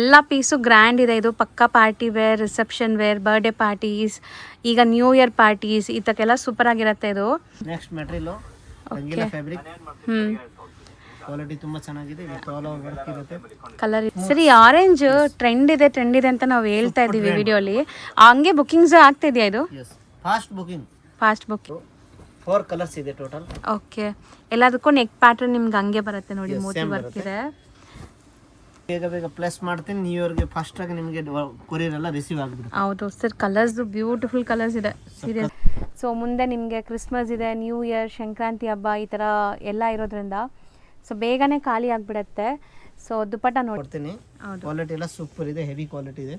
ಎಲ್ಲ piece grand ಇದೆ. ಇದು ಪಕ್ಕಾ party wear, reception wear, birthday parties, ಈಗ ನ್ಯೂ ಇಯರ್ ಪಾರ್ಟೀಸ್ ಇದಕ್ಕೆಲ್ಲ ಸೂಪರ್ ಆಗಿರುತ್ತೆ. ಇದು next material Rangeela fabric. Quality ತುಂಬಾ ಚೆನ್ನಾಗಿದೆ. ವಿತ್ ಆಲ್ ಓವರ್ ವರ್ಕ್ ಇರುತ್ತೆ. ಕಲರ್ ಸರಿ ಆರೆಂಜ್ ಟ್ರೆಂಡ್ ಇದೆ ಅಂತ ನಾವು ಹೇಳ್ತಾ ಇದ್ದೀವಿ ವಿಡಿಯೋಲಿ. ಹಂಗೆ ಬುಕಿಂಗ್ಸ್ ಆಗ್ತಾ ಇದೆಯಾ ಇದು? ಫಾಸ್ಟ್ ಬುಕಿಂಗ್ 4 ಕಲರ್ಸ್ ಇದೆ ಟೋಟಲ್. ಓಕೆ, ಎಲ್ಲದಕ್ಕೂ ನೆಕ್ ಪ್ಯಾಟರ್ನ್ ನಿಮ್ಗೆ ಹಂಗೆ ಬರುತ್ತೆ ನೋಡಿ, ಮೋತಿ ವರ್ಕ್ ಇದೆ. ಬೇಗ ಪ್ಲಸ್ ಮಾಡ್ತೀನಿ, ನ್ಯೂ ಇಯರ್ಗೆ ಫಾಸ್ಟ್ ಆಗಿ ನಿಮಗೆ ಕೊರಿಯರ್ ಎಲ್ಲ ರಿಸೀವ್ ಆಗ್ಬಿಡುತ್ತೆ. ಹೌದು ಸರ್, ಕಲರ್ಸ್ ಬ್ಯೂಟಿಫುಲ್ ಕಲರ್ಸ್ ಇದೆ ಸೀರಿಯಸ್. ಸೊ ಮುಂದೆ ನಿಮಗೆ ಕ್ರಿಸ್ಮಸ್ ಇದೆ, ನ್ಯೂ ಇಯರ್, ಸಂಕ್ರಾಂತಿ ಹಬ್ಬ ಈ ಥರ ಎಲ್ಲ ಇರೋದ್ರಿಂದ ಸೊ ಬೇಗನೆ ಖಾಲಿ ಆಗಿಬಿಡುತ್ತೆ. ಸೊ ದುಪಟ್ಟ ನೋಡ್ತೀನಿ. ಕ್ವಾಲಿಟಿ ಎಲ್ಲ ಸೂಪರ್ ಇದೆ, ಹೆವಿ ಕ್ವಾಲಿಟಿ ಇದೆ.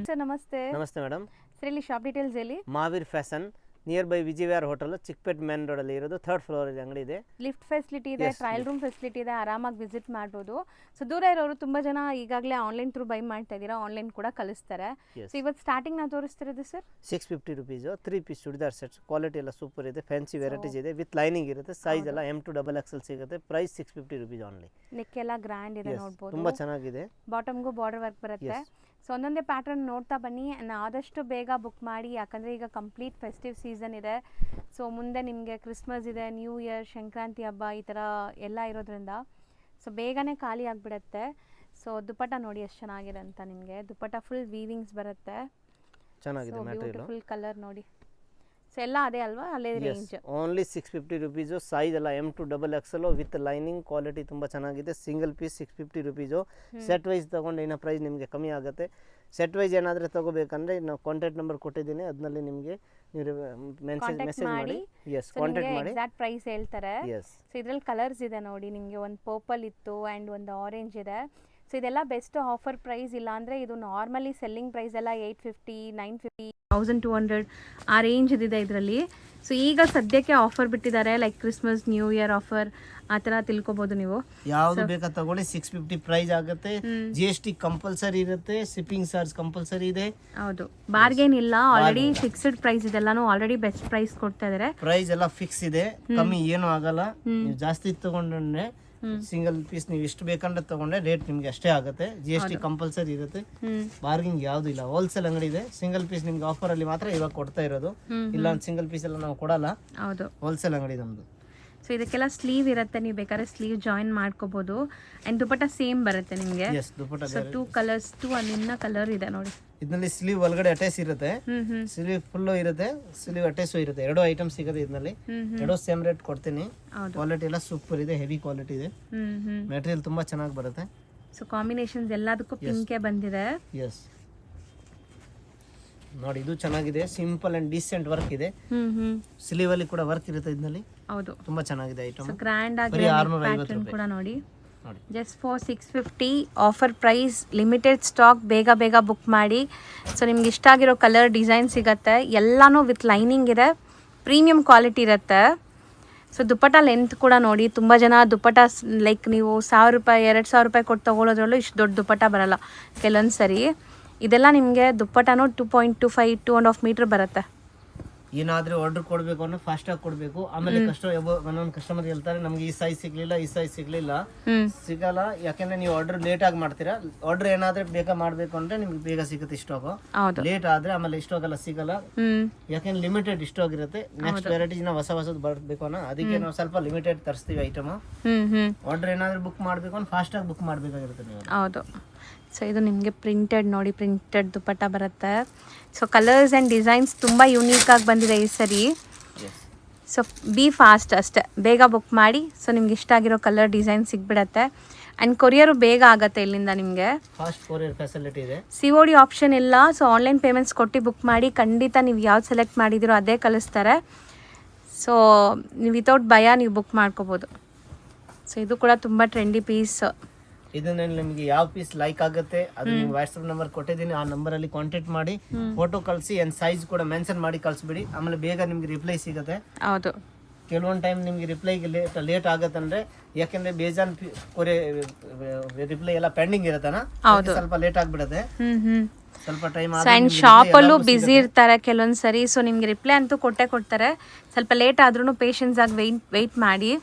ಸರ್ ನಮಸ್ತೆ. ನಮಸ್ತೆ ಮೇಡಮ್. ಸರ್ ಇಲ್ಲಿ ಶಾಪ್ ಡೀಟೇಲ್ಸ್ ಹೇಳಿ. Maveer fashion nearby Vijayavihar hotel, Chickpet main road ಅಲ್ಲಿ ಇರೋದು. 3rd ಫ್ಲೋರ್ ಅಂಗಡಿ ಇದೆ. ಲಿಫ್ಟ್ ಫೆಸಿಲಿಟಿ ಇದೆ, ಟ್ರಯಲ್ ರೂಮ್ ಫೆಸಿಲಿಟಿ ಇದೆ, ಆರಾಮಾಗಿ ವಿಸಿಟ್ ಮಾಡ್ಬೋದು. ಸೊ ದೂರ ಇರೋರು ತುಂಬಾ ಜನ ಈಗಾಗಲೇ ಆನ್ಲೈನ್ ಥ್ರೂ ಬೈ ಮಾಡ್ತಾ ಇದ್ದೀರಾ, ಆನ್ಲೈನ್ ಕೂಡ ಕಳಿಸ್ತಾರೆ. ಸೊ ಇವತ್ತು ಸ್ಟಾರ್ಟಿಂಗ್ ನಾವು ತೋರಿಸ್ತಿರೋದು sir 650 rupees 3 piece churidar sets. Quality ಎಲ್ಲ ಸೂಪರ್ ಇದೆ, ಫ್ಯಾನ್ಸಿ ವೆರೈಟೀಸ್ ಇದೆ, ವಿತ್ ಲೈನಿಂಗ್ ಇರುತ್ತೆ. ಸೈಜ್ ಎಲ್ಲ M to XXL ಸಿಗುತ್ತೆ. Price 650 rupees only. ನೆಕ್ ಎಲ್ಲ ಗ್ರ್ಯಾಂಡ್ ಇದೆ, ನೋಡಬಹುದು ತುಂಬಾ ಚೆನ್ನಾಗಿದೆ. ಬಾಟಮ್ಗೂ ಬಾರ್ಡರ್ ವರ್ಕ್ ಬರುತ್ತೆ. ಸೊ ಒಂದೊಂದೇ ಪ್ಯಾಟರ್ನ್ ನೋಡ್ತಾ ಬನ್ನಿ, ಆದಷ್ಟು ಬೇಗ ಬುಕ್ ಮಾಡಿ, ಯಾಕಂದರೆ ಈಗ ಕಂಪ್ಲೀಟ್ ಫೆಸ್ಟಿವ್ ಸೀಸನ್ ಇದೆ. ಸೊ ಮುಂದೆ ನಿಮಗೆ ಕ್ರಿಸ್ಮಸ್ ಇದೆ, ನ್ಯೂ ಇಯರ್, ಸಂಕ್ರಾಂತಿ ಹಬ್ಬ ಈ ಥರ ಎಲ್ಲ ಇರೋದ್ರಿಂದ ಸೊ ಬೇಗನೆ ಖಾಲಿ ಆಗಿಬಿಡುತ್ತೆ. ಸೊ ದುಪಟ್ಟ ನೋಡಿ ಎಷ್ಟು ಚೆನ್ನಾಗಿದೆ ಅಂತ. ನಿಮಗೆ ದುಪಟ್ಟ ಫುಲ್ ವೀವಿಂಗ್ಸ್ ಬರುತ್ತೆ, ಚೆನ್ನಾಗಿದೆ ಮೆಟೀರಿಯಲ್. ಫುಲ್ ಕಲರ್ ನೋಡಿ. ಸೊ ಎಲ್ಲ ಅದೇ ಅಲ್ವಾ, ಅಲ್ಲೇ ರೇಂಜ್. Only 650 rupees. ಸೈಜ್ ಎಲ್ಲ M to XXL with lining. Quality ತುಂಬ ಚೆನ್ನಾಗಿದೆ. Single piece 650 rupees. Set wise ತೊಗೊಂಡು ಏನೋ ಪ್ರೈಸ್ ನಿಮಗೆ ಕಮ್ಮಿ ಆಗುತ್ತೆ. ಸೆಟ್ ವೈಸ್ ಏನಾದರೂ ತೊಗೋಬೇಕಂದ್ರೆ ನಾವು ಕಾಂಟ್ಯಾಕ್ಟ್ ನಂಬರ್ ಕೊಟ್ಟಿದ್ದೀನಿ, ಅದರಲ್ಲಿ ನಿಮಗೆ ನೀವು ಮೆಸೇಜ್ ಮಾಡಿ ಕಾಂಟ್ಯಾಕ್ಟ್ ಮಾಡಿ ಎಕ್ಸಾಕ್ಟ್ ಪ್ರೈಸ್ ಹೇಳ್ತಾರೆ. ಸೊ ಇದರಲ್ಲಿ ಕಲರ್ಸ್ ಇದೆ ನೋಡಿ, ನಿಮಗೆ ಒಂದು ಪರ್ಪಲ್ ಇತ್ತು ಆ್ಯಂಡ್ ಒಂದು ಆರೆಂಜ್ ಇದೆ. ಸೊ ಇದೆಲ್ಲ ಬೆಸ್ಟ್ ಆಫರ್ ಪ್ರೈಸ್. ಇಲ್ಲ ಅಂದರೆ ಇದು ನಾರ್ಮಲಿ ಸೆಲ್ಲಿಂಗ್ ಪ್ರೈಸ್ ಎಲ್ಲ 850, 950, 1200 ಆ ರೇಂಜ್ ಇದೆ ಇದರಲ್ಲಿ. ಸೊ ಈಗ ಸದ್ಯಕ್ಕೆ ಆಫರ್ ಬಿಟ್ಟಿದ್ದಾರೆ, like Christmas, new year offer ಆ ಥರ ತಿಳ್ಕೊಬೋದು ನೀವು. ಯಾವುದು ಬೇಕಾ ತಗೊಳ್ಳಿ, 650 ಪ್ರೈಸ್ ಆಗುತ್ತೆ. GST ಕಂಪಲ್ಸರಿ ಇರುತ್ತೆ, ಶಿಪ್ಪಿಂಗ್ ಚಾರ್ಜ್ ಕಂಪಲ್ಸರಿ ಇದೆ. ಹೌದು, ಬಾರ್ಗೇನ್ ಇಲ್ಲ, ಆಲ್ರೆಡಿ ಫಿಕ್ಸ್ಡ್ ಪ್ರೈಸ್ ಇದೆಲ್ಲಾನು ಆಲ್ರೆಡಿ ಬೆಸ್ಟ್ ಪ್ರೈಸ್ ಕೊಡ್ತಾ ಇದ್ದಾರೆ. ಪ್ರೈಸ್ ಎಲ್ಲ ಫಿಕ್ಸ್ ಇದೆ, ಕಮ್ಮಿ ಏನು ಆಗಲ್ಲ. ನೀವು ಜಾಸ್ತಿ ತಗೊಂಡ್ರೆ ಸಿಂಗಲ್ ಪೀಸ್ ನೀವು ಎಷ್ಟು ಬೇಕಂದ್ರೆ ತಗೊಂಡ್ರೆ ರೇಟ್ ನಿಮ್ಗೆ ಅಷ್ಟೇ ಆಗುತ್ತೆ. GST ಕಂಪಲ್ಸರಿ ಇರುತ್ತೆ, ಬಾರ್ಗಿಂಗ್ ಯಾವ್ದು ಇಲ್ಲ. ಹೋಲ್ಸೇಲ್ ಅಂಗಡಿ ಇದೆ. ಸಿಂಗಲ್ ಪೀಸ್ ನಿಮ್ಗೆ ಆಫರ್ ಅಲ್ಲಿ ಮಾತ್ರ ಇವಾಗ ಕೊಡ್ತಾ ಇರೋದು, ಇಲ್ಲ ಸಿಂಗಲ್ ಪೀಸ್ ಎಲ್ಲ ನಾವು ಕೊಡಲ್ಲ. ಹೌದು, ಹೋಲ್ಸೇಲ್ ಅಂಗಡಿ ನಮ್ದು. ಸೊ ಇದಕ್ಕೆಲ್ಲ ಸ್ಲೀವ್ ಇರುತ್ತೆ, ನೀವು ಬೇಕಾದ್ರೆ ಸ್ಲೀವ್ ಜಾಯಿನ್ ಮಾಡ್ಕೋಬಹುದು. ಅಂಡ್ ದುಪಟ್ಟ ಸೇಮ್ ಬರುತ್ತೆ ನಿಮಗೆ. ಸೊ 2 ಕಲರ್ಸ್, 2 ಅನ್ನ ಕಲರ್ ಇದೆ ನೋಡಿ. ಇದರಲ್ಲಿ ಸ್ಲೀವ್ ಒಳಗಡೆ ಅಟ್ಯಾಚ್ ಇರುತ್ತೆ, ಸ್ಲೀವ್ ಫುಲ್ ಇರುತ್ತೆ, ಸ್ಲೀವ್ ಅಟ್ಯಾಚ್ ಇರುತ್ತೆ. 2 ಐಟಮ್ ಸಿಗುತ್ತೆ ಇದರಲ್ಲಿ. 2 ಸೇಮ್ ರೇಟ್ ಕೊಡ್ತೀನಿ. ಕ್ವಾಲಿಟಿ ಎಲ್ಲ ಸೂಪರ್ ಇದೆ, ಹೆವಿ ಕ್ವಾಲಿಟಿ ಇದೆ. ಮೆಟೀರಿಯಲ್ ತುಂಬಾ ಚೆನ್ನಾಗಿ ಬರುತ್ತೆ. ಸೊ ಕಾಂಬಿನೇಷನ್ಸ್ ಎಲ್ಲದಕ್ಕೂ ಪಿಂಕೆ ಬಂದಿದೆ. ಎಸ್ ನೋಡಿ, ಇದು ಚೆನ್ನಾಗಿದೆ. ಸಿಂಪಲ್ ಅಂಡ್ ಡೀಸೆಂಟ್ ವರ್ಕ್ ಇದೆ. ಸ್ಲೀವ್ ಅಲ್ಲಿ ಕೂಡ ವರ್ಕ್ ಇರುತ್ತೆ ಇದರಲ್ಲಿ. ಹೌದು, ತುಂಬಾ ಚೆನ್ನಾಗಿದೆ ಐಟಮ್. ಗ್ರ್ಯಾಂಡ್ ಆಗಿ ಪ್ಯಾಟರ್ನ್ ಕೂಡ ನೋಡಿ. Just for 650 offer price, limited stock. ಬೇಗ ಬೇಗ ಬುಕ್ ಮಾಡಿ. ಸೊ ನಿಮ್ಗೆ ಇಷ್ಟ ಆಗಿರೋ ಕಲರ್ ಡಿಸೈನ್ ಸಿಗುತ್ತೆ. ಎಲ್ಲನೂ ವಿತ್ ಲೈನಿಂಗ್ ಇದೆ, ಪ್ರೀಮಿಯಂ ಕ್ವಾಲಿಟಿ ಇರುತ್ತೆ. ಸೊ ದುಪಟ್ಟ ಲೆಂತ್ ಕೂಡ ನೋಡಿ. ತುಂಬ ಜನ ದುಪಟ್ಟ ಲೈಕ್ ನೀವು 1000 ರೂಪಾಯಿ 2000 ರೂಪಾಯಿ ಕೊಟ್ಟು ತೊಗೊಳೋದ್ರಲ್ಲೂ ಇಷ್ಟು ದೊಡ್ಡ ದುಪಟ್ಟ ಬರಲ್ಲ ಕೆಲವೊಂದು ಸರಿ. ಇದೆಲ್ಲ ನಿಮಗೆ ದುಪ್ಪಟ್ಟನೂ 2.25 2.5 ಮೀಟರ್ ಬರುತ್ತೆ. ಏನಾದರೂ ಆರ್ಡರ್ ಕೊಡಬೇಕು ಅಂದ್ರೆ ಫಾಸ್ಟ್ ಆಗಿ ಕೊಡಬೇಕು. ಆಮೇಲೆ ಒಂದೊಂದು ಕಸ್ಟಮರ್ ಹೇಳ್ತಾರೆ ನಮ್ಗೆ ಈ ಸೈಜ್ ಸಿಗ್ಲಿಲ್ಲ, ಈ ಸೈಜ್ ಸಿಗಲ್ಲ. ಯಾಕೆಂದ್ರೆ ನೀವು ಆರ್ಡರ್ ಲೇಟ್ ಆಗಿ ಮಾಡ್ತೀರಾ. ಆರ್ಡರ್ ಏನಾದ್ರೆ ಬೇಗ ಮಾಡ್ಬೇಕು ಅಂದ್ರೆ ನಿಮ್ಗೆ ಬೇಗ ಸಿಗುತ್ತೆ ಸ್ಟಾಕ್. ಲೇಟ್ ಆದ್ರೆ ಆಮೇಲೆ ಸ್ಟಾಕ್ ಎಲ್ಲ ಸಿಗಲ್ಲ, ಯಾಕೆಂದ್ರೆ ಲಿಮಿಟೆಡ್ ಸ್ಟಾಕ್ ಇರುತ್ತೆ. ನೆಕ್ಸ್ಟ್ ವೆರೈಟೀಸ್ ನಾವು ಹೊಸದು ಬರಬೇಕು ಅನ್ನೋ ಅದಕ್ಕೆ ನಾವು ಸ್ವಲ್ಪ ಲಿಮಿಟೆಡ್ ತರಿಸ್ತೀವಿ ಐಟಮ್. ಆರ್ಡರ್ ಏನಾದ್ರು ಬುಕ್ ಮಾಡ್ಬೇಕು ಅಂದ್ರೆ ಫಾಸ್ಟ್ ಆಗಿ ಬುಕ್ ಮಾಡ್ಬೇಕಾಗಿರುತ್ತೆ ನೀವು. ಹೌದು. ಸೊ ಇದು ನಿಮಗೆ ಪ್ರಿಂಟೆಡ್ ನೋಡಿ, ಪ್ರಿಂಟೆಡ್ ದುಪಟ್ಟ ಬರುತ್ತೆ. ಸೊ ಕಲರ್ಸ್ ಆ್ಯಂಡ್ ಡಿಸೈನ್ಸ್ ತುಂಬ ಯೂನೀಕಾಗಿ ಬಂದಿದೆ ಈ ಸರಿ. ಸೊ ಬಿ ಫಾಸ್ಟ್ ಅಷ್ಟೇ, ಬೇಗ ಬುಕ್ ಮಾಡಿ. ಸೊ ನಿಮ್ಗೆ ಇಷ್ಟ ಆಗಿರೋ ಕಲರ್ ಡಿಸೈನ್ ಸಿಗ್ಬಿಡತ್ತೆ. ಆ್ಯಂಡ್ ಕೊರಿಯರು ಬೇಗ ಆಗುತ್ತೆ ಇಲ್ಲಿಂದ ನಿಮಗೆ. ಫಾಸ್ಟ್ ಕೊರಿಯರ್ ಫೆಸಿಲಿಟಿ ಇದೆ. COD ಆಪ್ಷನ್ ಇಲ್ಲ. ಸೊ ಆನ್ಲೈನ್ ಪೇಮೆಂಟ್ಸ್ ಕೊಟ್ಟು ಬುಕ್ ಮಾಡಿ. ಖಂಡಿತ ನೀವು ಯಾವ್ದು ಸೆಲೆಕ್ಟ್ ಮಾಡಿದಿರೋ ಅದೇ ಕಳಿಸ್ತಾರೆ. ಸೊ ನೀವು ವಿತೌಟ್ ಭಯ ನೀವು ಬುಕ್ ಮಾಡ್ಕೋಬೋದು. ಸೊ ಇದು ಕೂಡ ತುಂಬ ಟ್ರೆಂಡಿ ಪೀಸ್. ಇದನ್ನ ನಿಮಗೆ ಯಾವ ಪೀಸ್ ಲೈಕ್ ಆಗುತ್ತೆ ಅದು ನೀವು ವಾಟ್ಸ್ಆಪ್ ನಂಬರ್ ಕೊಟ್ಟಿದ್ದೀನಿ, ಆ ನಂಬರ್ ಅಲ್ಲಿ ಕಾಂಟ್ಯಾಕ್ಟ್ ಮಾಡಿ ಫೋಟೋ ಕಳಿಸಿ. ಅಂಡ್ ಸೈಜ್ ಕೂಡ ಮೆನ್ಷನ್ ಮಾಡಿ ಕಳಿಸ್ಬಿಡಿ, ಆಮೇಲೆ ಬೇಗ ನಿಮ್ಗೆ ರಿಪ್ಲೈ ಸಿಗುತ್ತೆ. ಹೌದು, ಕೆಲವೊಂದು ಟೈಮ್ ನಿಮ್ಗೆ ರಿಪ್ಲೈಗೆ ಲೇಟ್ ಆಗತ್ತಂದ್ರೆ ಯಾಕೆಂದ್ರೆ ಬೇಜಾನ್ ರಿಪ್ಲೈ ಎಲ್ಲ ಪೆಂಡಿಂಗ್ ಇರತ್ತನ, ಸ್ವಲ್ಪ ಲೇಟ್ ಆಗ್ಬಿಡತ್ತೆ. ಸ್ವಲ್ಪ ಟೈಮ್ ಆ್ಯಂಡ್ ಶಾಪಲ್ಲೂ ಬ್ಯುಸಿ ಇರ್ತಾರೆ ಕೆಲವೊಂದ್ಸರಿ. ಸೊ ನಿಮ್ಗೆ ರಿಪ್ಲೈ ಅಂತೂ ಕೊಟ್ಟೆ ಕೊಡ್ತಾರೆ. ಸ್ವಲ್ಪ ಲೇಟ್ ಆದ್ರೂ ಪೇಷನ್ಸ್ ಆಗಿ ವೆಯ್ಟ್ ಮಾಡಿ.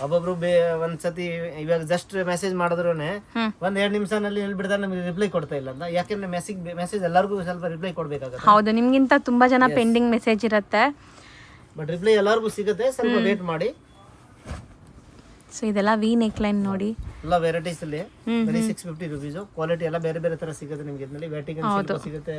ಒಬ್ಬೊಬ್ರು ಒಂದ್ಸತಿ ಇವಾಗ ಜಸ್ಟ್ ಮೆಸೇಜ್ ಮಾಡಿದ್ರೂನೆ ಒಂದ್ 2 ನಿಮಿಷನಲ್ಲಿ ಹೇಳ್ಬಿಡ್ತಾರೆ ನಮಗೆ ರಿಪ್ಲೈ ಕೊಡ್ತಾ ಇಲ್ಲ ಅಂತ. ಯಾಕೆಂದ್ರೆ ಮೆಸೇಜ್ ಎಲ್ಲರಿಗೂ ಸ್ವಲ್ಪ ರಿಪ್ಲೈ ಕೊಡ್ಬೇಕಾಗುತ್ತೆ. ಹೌದು, ನಿಮ್ಗಿಂತ ತುಂಬಾ ಜನ ಪೆಂಡಿಂಗ್ ಮೆಸೇಜ್ ಇರುತ್ತೆ, ಬಟ್ ರಿಪ್ಲೈ ಎಲ್ಲರಿಗೂ ಸಿಗುತ್ತೆ, ಸ್ವಲ್ಪ ವೇಟ್ ಮಾಡಿ. ಸೊ ಇದೆಲ್ಲ ವಿ ನೆಕ್ ಲೈನ್ ನೋಡಿ, ಎಲ್ಲ ವೆರೈಟೀಸ್ ಅಲ್ಲಿ ಬರೀ 650 ರುಪೀಸ್. ಕ್ವಾಲಿಟಿ ಎಲ್ಲ ಬೇರೆ ಬೇರೆ ತರ ಸಿಗುತ್ತೆ ನಿಮ್ಗೆ. ಇದರಲ್ಲಿ ವ್ಯಾಟಿಕನ್ ಸಿಲ್ಕ್ ಸಿಗುತ್ತೆ,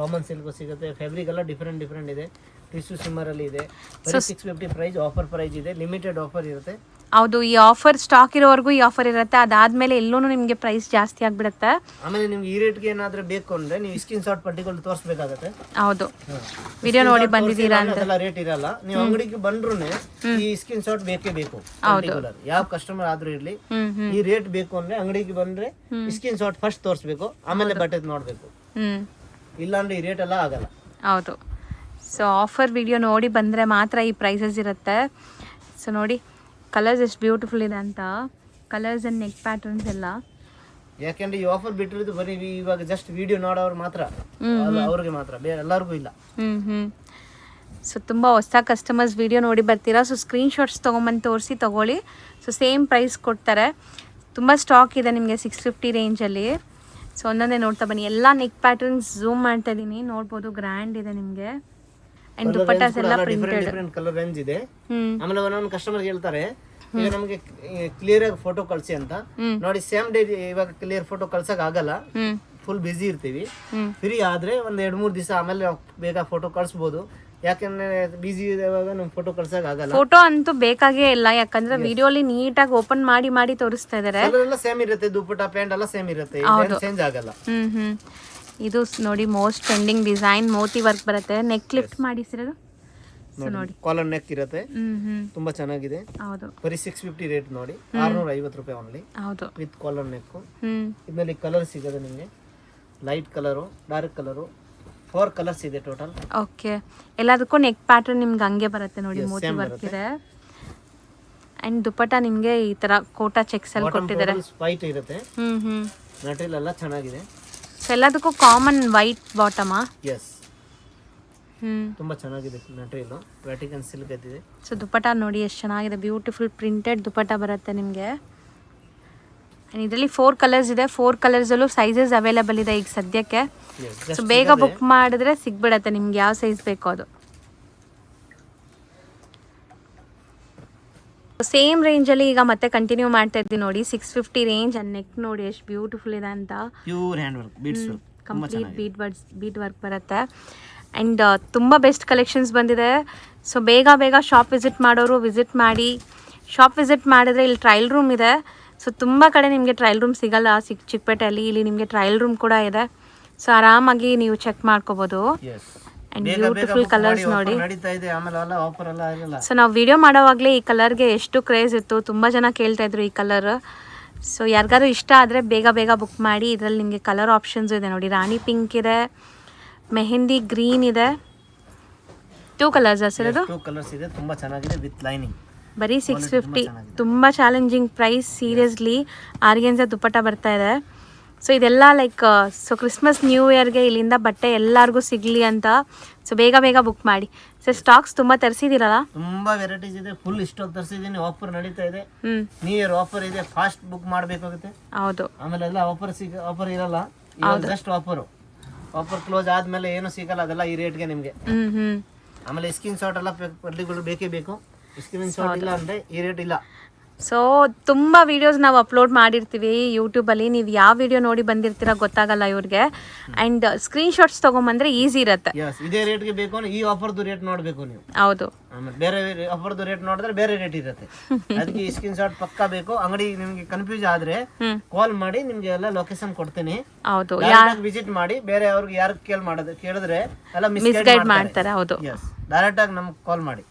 ರೋಮನ್ ಸಿಲ್ಕ್ ಸಿಗುತ್ತೆ, ಫ್ಯಾಬ್ರಿಕ್ ಎಲ್ಲ ಡಿಫ್ರೆಂಟ್ ಇದೆ. ಟಿಶ್ಯೂ ಸಿಮ್ಮರ್ ಅಲ್ಲಿ ಇದೆ. ಬರೀ 650 ಪ್ರೈಸ್, ಆಫರ್ ಪ್ರೈಸ್ ಇದೆ, ಲಿಮಿಟೆಡ್ ಆಫರ್ ಇರುತ್ತೆ. ಹೌದು, ಈ ಆಫರ್ ಸ್ಟಾಕ್ ಇರೋವರೆಗೂ ಈ ಆಫರ್ ಇರುತ್ತೆ, ಅದಾದ್ಮೇಲೆ ಎಲ್ಲೂ ನಿಮಗೆ ಪ್ರೈಸ್ ಜಾಸ್ತಿ ಆಗ್ಬಿಡುತ್ತೆ. ಆಮೇಲೆ ನಿಮ್ಗೆ ಈ ರೇಟ್ಗೆ ಏನಾದ್ರೂ ಬೇಕು ಅಂದ್ರೆ ನೀವು ಸ್ಕ್ರೀನ್ ಶಾಟ್ ಪಟ್ಟಿಗಳು ತೋರಿಸಬೇಕಾಗುತ್ತೆ. ಹೌದು, ವಿಡಿಯೋ ನೋಡಿ ಬಂದಿದ್ದೀರಾ ಅಂತ ಅದೆಲ್ಲ ರೇಟ್ ಇರಲ್ಲ. ನೀವು ಅಂಗಡಿಗೆ ಬಂದ್ರೂನೆ ಈ ಸ್ಕ್ರೀನ್ ಶಾಟ್ ಬೇಕೇ ಬೇಕು. ಯಾವ ಕಸ್ಟಮರ್ ಆದ್ರೂ ಇರ್ಲಿ, ಈ ರೇಟ್ ಬೇಕು ಅಂದ್ರೆ ಅಂಗಡಿಗೆ ಬಂದ್ರೆ ಸ್ಕ್ರೀನ್ ಶಾಟ್ ಫಸ್ಟ್ ತೋರಿಸ್ಬೇಕು, ಆಮೇಲೆ ಬಟ್ಟೆ ನೋಡ್ಬೇಕು. ಇಲ್ಲಾಂದ್ರೆ ಈ ರೇಟ್ ಎಲ್ಲ ಆಗಲ್ಲ. ಹೌದು, ಸೊ ಆಫರ್ ವಿಡಿಯೋ ನೋಡಿ ಬಂದರೆ ಮಾತ್ರ ಈ ಪ್ರೈಸಸ್ ಇರುತ್ತೆ. ಸೊ ನೋಡಿ ಕಲರ್ಸ್ ಎಷ್ಟು ಬ್ಯೂಟಿಫುಲ್ ಇದೆ ಅಂತ, ಕಲರ್ಸ್ ಆ್ಯಂಡ್ ನೆಕ್ ಪ್ಯಾಟರ್ನ್ಸ್ ಎಲ್ಲ. ಯಾಕೆಂದ್ರೆ ಈ ಆಫರ್ ಬಿಟ್ಟಿರೋದು ಬರೀ ಇವಾಗ ಜಸ್ಟ್ ವಿಡಿಯೋ ನೋಡೋರು ಮಾತ್ರ, ಅವ್ರಿಗೆ ಮಾತ್ರ, ಬೇರೆ ಎಲ್ಲರಿಗೂ ಇಲ್ಲ. ಸೊ ತುಂಬ ಹೊಸ ಕಸ್ಟಮರ್ಸ್ ವಿಡಿಯೋ ನೋಡಿ ಬರ್ತೀರಾ, ಸೊ ಸ್ಕ್ರೀನ್ಶಾಟ್ಸ್ ತೊಗೊಂಬಂದು ತೋರಿಸಿ ತೊಗೊಳ್ಳಿ. ಸೊ ಸೇಮ್ ಪ್ರೈಸ್ ಕೊಡ್ತಾರೆ. ತುಂಬ ಸ್ಟಾಕ್ ಇದೆ ನಿಮಗೆ 650 ರೇಂಜಲ್ಲಿ. ಸೊ ಒಂದೊಂದೇ ನೋಡ್ತಾ ಬನ್ನಿ. ಎಲ್ಲ ನೆಕ್ ಪ್ಯಾಟರ್ನ್ಸ್ ಝೂಮ್ ಮಾಡ್ತಾ ಇದ್ದೀನಿ, ನೋಡ್ಬೋದು, ಗ್ರ್ಯಾಂಡ್ ಇದೆ ನಿಮಗೆ. ಅಂಡ್ ದುಪಟ್ಟಾಸ್ ಎಲ್ಲ ಡಿಫರೆಂಟ್ ಕಲರ್ ರೇಂಜ್ ಇದೆ. ಆಮೇಲೆ ಒಂದೊಂದು ಕಸ್ಟಮರ್ ಹೇಳ್ತಾರೆ ಈಗ ನಮಗೆ ಕ್ಲಿಯರ್ ಆಗಿ ಫೋಟೋ ಕಳ್ಸಿ ಅಂತ. ನೋಡಿ ಸೇಮ್ ಡೇ ಇವಾಗ ಕ್ಲಿಯರ್ ಫೋಟೋ ಕಳ್ಸಕ್ ಆಗಲ್ಲ, ಫುಲ್ ಬಿಸಿ ಇರ್ತೀವಿ. ಫ್ರೀ ಆದ್ರೆ ಒಂದ್ 2-3 ದಿವಸ ಆಮೇಲೆ ನಾವು ಬೇಗ ಫೋಟೋ ಕಳ್ಸ್ಬೋದು. ಯಾಕಂದ್ರೆ ಬಿಸಿ ಇರುವಾಗ ನಮ್ಗೆ ಫೋಟೋ ಕಳ್ಸಕ್ ಆಗಲ್ಲ. ಫೋಟೋ ಅಂತೂ ಬೇಕಾಗೇ ಇಲ್ಲ, ಯಾಕಂದ್ರೆ ವಿಡಿಯೋಲಿ ನೀಟಾಗಿ ಓಪನ್ ಮಾಡಿ ತೋರಿಸ್ತಾ ಇದಾರೆ. ಎಲ್ಲ ಸೇಮ್ ಇರುತ್ತೆ, ದುಪಟ್ಟ ಪ್ಯಾಂಟ್ ಎಲ್ಲ ಸೇಮ್ ಇರುತ್ತೆ, ಚೇಂಜ್ ಆಗಲ್ಲ. ಇದು ನೋಡಿ most trending design, Moti work ಬರುತ್ತೆ. ನೆಕ್ ಲಿಫ್ಟ್ ಮಾಡಿಸಿರೋದು ನೋಡಿ, ಕಾಲರ್ ನೆಕ್ ಇರುತ್ತೆ, ತುಂಬಾ ಚೆನ್ನಾಗಿದೆ. ಹೌದು, ಬರೀ 650 ರೇಟ್ ನೋಡಿ, 650 ರೂಪಾಯಿ ಓನ್ಲಿ. ಹೌದು, ವಿತ್ ಕಾಲರ್ ನೆಕ್. ಇದರಲ್ಲಿ ಕಲರ್ ಸಿಗುತ್ತೆ ನಿಮಗೆ, light colour, dark colour, 4 colours ಇದೆ ಟೋಟಲ್. ಓಕೆ, ಎಲ್ಲದಕ್ಕೂ ನೆಕ್ ಪ್ಯಾಟರ್ನ್ ನಿಮ್ಗೆ ಹಂಗೆ ಬರುತ್ತೆ ನೋಡಿ, ಮೋತಿ ವರ್ಕ್ ಇದೆ. ಅಂಡ್ ದುಪಟ್ಟ ನಿಮ್ಗೆ ಈ ತರ ಕೋಟಾ ಚೆಕ್ಸ್ ಅಲ್ಲಿ ಕೊಟ್ಟಿದ್ದಾರೆ, ವೈಟ್ ಇರುತ್ತೆ. ಮೆಟೀರಿಯಲ್ ಎಲ್ಲ ಚೆನ್ನಾಗಿದೆ. ಸೊ ಎಲ್ಲದಕ್ಕೂ ಕಾಮನ್ ವೈಟ್ ಬಾಟಮಾ? ಎಸ್, ತುಂಬಾ ಚೆನ್ನಾಗಿದೆ ಮೆಟೀರಿಯಲ್, ವ್ಯಾಟಿಕನ್ ಸಿಲ್ಕ್ ಇದೆ. ಸೊ ದುಪಟ್ಟ ನೋಡಿ ಎಷ್ಟು ಚೆನ್ನಾಗಿದೆ, ಬ್ಯೂಟಿಫುಲ್ ಪ್ರಿಂಟೆಡ್ ದುಪಟ್ಟ ಬರುತ್ತೆ ನಿಮಗೆ. ಇದರಲ್ಲಿ 4 ಕಲರ್ಸ್ ಇದೆ, 4 ಕಲರ್ಸಲ್ಲೂ ಸೈಜಸ್ ಅವೈಲೇಬಲ್ ಇದೆ ಈಗ ಸದ್ಯಕ್ಕೆ. ಸೊ ಬೇಗ ಬುಕ್ ಮಾಡಿದ್ರೆ ಸಿಗ್ಬಿಡತ್ತೆ ನಿಮ್ಗೆ ಯಾವ ಸೈಜ್ ಬೇಕೋ ಅದು. ಸೇಮ್ ರೇಂಜಲ್ಲಿ ಈಗ ಮತ್ತೆ ಕಂಟಿನ್ಯೂ ಮಾಡ್ತಾ ಇದ್ದೀವಿ ನೋಡಿ, 650 ರೇಂಜ್. ಅಂಡ್ ನೆಕ್ ನೋಡಿ ಎಷ್ಟು ಬ್ಯೂಟಿಫುಲ್ ಇದೆ ಅಂತ, pure hand work, beads work, complete bead work ಬರುತ್ತೆ. ಆ್ಯಂಡ್ ತುಂಬ ಬೆಸ್ಟ್ ಕಲೆಕ್ಷನ್ಸ್ ಬಂದಿದೆ. ಸೊ ಬೇಗ ಶಾಪ್ ವಿಸಿಟ್ ಮಾಡೋರು ವಿಸಿಟ್ ಮಾಡಿ. ಶಾಪ್ ವಿಸಿಟ್ ಮಾಡಿದ್ರೆ ಇಲ್ಲಿ ಟ್ರಯಲ್ ರೂಮ್ ಇದೆ. ಸೊ ತುಂಬ ಕಡೆ ನಿಮಗೆ ಟ್ರಯಲ್ ರೂಮ್ ಸಿಗಲ್ಲ, ಚಿಕ್ಕಪೇಟೆಯಲ್ಲಿ. ಇಲ್ಲಿ ನಿಮಗೆ ಟ್ರಯಲ್ ರೂಮ್ ಕೂಡ ಇದೆ, ಸೊ ಆರಾಮಾಗಿ ನೀವು ಚೆಕ್ ಮಾಡ್ಕೋಬೋದು. ಅಂಡ್ ಬ್ಯೂಟಿಫುಲ್ ಕಲರ್ಸ್ ನೋಡಿ. ಸೊ ನಾವು ವಿಡಿಯೋ ಮಾಡೋವಾಗಲೇ ಈ ಕಲರ್ಗೆ ಎಷ್ಟು ಕ್ರೇಜ್ ಇತ್ತು, ತುಂಬ ಜನ ಕೇಳ್ತಾ ಇದ್ರು ಈ ಕಲರ್. ಸೊ ಯಾರಿಗಾರು ಇಷ್ಟ ಆದರೆ ಬೇಗ ಬುಕ್ ಮಾಡಿ. ಇದರಲ್ಲಿ ನಿಮಗೆ ಕಲರ್ ಆಪ್ಷನ್ಸ್ ಇದೆ ನೋಡಿ, ರಾಣಿ ಪಿಂಕ್ ಇದೆ, ಮೆಹಂದಿ ಗ್ರೀನ್ ಇದೆ, 2 ಕಲರ್ಸ್ ಹೆಸರದು. 2 ಕಲರ್ಸ್ ಇದೆ, ತುಂಬಾ ಚೆನ್ನಾಗಿದೆ ವಿತ್ ಲೈನಿಂಗ್. ಬರೀ 650, ತುಂಬ challenging price. Seriously organza dupatta ಬರ್ತಾ ಇದೆ. ಸೊ ಇದೆಲ್ಲ ಲೈಕ್ ಸೊ ಕ್ರಿಸ್ಮಸ್ ನ್ಯೂ ಇಯರ್ಗೆ ಇಲ್ಲಿಂದ ಬಟ್ಟೆ ಎಲ್ಲರಿಗೂ ಸಿಗಲಿ ಅಂತ. ಸೊ ಬೇಗ ಬುಕ್ ಮಾಡಿ. ಸೊ ಸ್ಟಾಕ್ಸ್ ತುಂಬ ತರಿಸಿದಿರಲ್ಲ, ತುಂಬಾ ವೆರೈಟೀಸ್ ಇದೆ, ಫುಲ್ ಸ್ಟಾಕ್ ತರಿಸಿದ್ದೀನಿ. ಆಫರ್ ನಡೀತಾ ಇದೆ, ನ್ಯೂ ಇಯರ್ ಆಫರ್ ಇದೆ, ಫಾಸ್ಟ್ ಬುಕ್ ಮಾಡಬೇಕಾಗುತ್ತೆ. ಹೌದು, ಆಮೇಲೆ ಎಲ್ಲ ಆಫರ್ ಇರಲ್ಲ, ಜಸ್ಟ್ ಆಫರ್ ಕ್ಲೋಸ್ ಆದ್ಮೇಲೆ ಏನು ಸಿಗಲ್ಲ, ಅದೆಲ್ಲ ಈ ರೇಟ್ಗೆ ನಿಮ್ಗೆ. ಆಮೇಲೆ ಸ್ಕ್ರೀನ್ ಶಾಟ್ ಎಲ್ಲ ಪಟ್ಟಿಗಳು ಬೇಕೇ ಬೇಕು. ಸ್ಕ್ರೀನ್ ಶಾಟ್ ಇಲ್ಲ ಅಂದ್ರೆ ಈ ರೇಟ್ ಇಲ್ಲ. ಸೊ ತುಂಬ ವೀಡಿಯೋಸ್ ನಾವು ಅಪ್ಲೋಡ್ ಮಾಡಿರ್ತೀವಿ ಯೂಟ್ಯೂಬಲ್ಲಿ. ನೀವು ಯಾವ ವಿಡಿಯೋ ನೋಡಿ ಬಂದಿರ್ತೀರ ಗೊತ್ತಾಗಲ್ಲ ಇವ್ರಿಗೆ. ಆ್ಯಂಡ್ ಸ್ಕ್ರೀನ್ಶಾಟ್ಸ್ ತೊಗೊಂಬಂದ್ರೆ ಈಸಿ ಇರುತ್ತೆ. ಇದೇ ರೇಟ್ಗೆ ಬೇಕು ಅಂದ್ರೆ ಈ ಆಫರ್ದು ರೇಟ್ ನೋಡಬೇಕು ನೀವು. ಹೌದು, ಆಮೇಲೆ ಬೇರೆ ಆಫರ್ದು ರೇಟ್ ನೋಡಿದ್ರೆ ಬೇರೆ ರೇಟ್ ಇರುತ್ತೆ. ಅದಕ್ಕೆ ಈ ಸ್ಕ್ರೀನ್ ಶಾಟ್ ಪಕ್ಕಾ ಬೇಕು. ಅಂಗಡಿ ನಿಮ್ಗೆ ಕನ್ಫ್ಯೂಸ್ ಆದ್ರೆ ಕಾಲ್ ಮಾಡಿ, ನಿಮ್ಗೆ ಎಲ್ಲ ಲೊಕೇಶನ್ ಕೊಡ್ತೀನಿ. ಹೌದು, ವಿಸಿಟ್ ಮಾಡಿ. ಬೇರೆ ಅವ್ರಿಗೆ ಯಾರು ಕೇಳಿದ್ರೆ ಎಲ್ಲ ಮಿಸ್ಗೈಡ್ ಮಾಡ್ತಾರೆ. ಹೌದು, ಡೈರೆಕ್ಟ್ ಆಗಿ ನಮ್ಗೆ ಕಾಲ್ ಮಾಡಿ.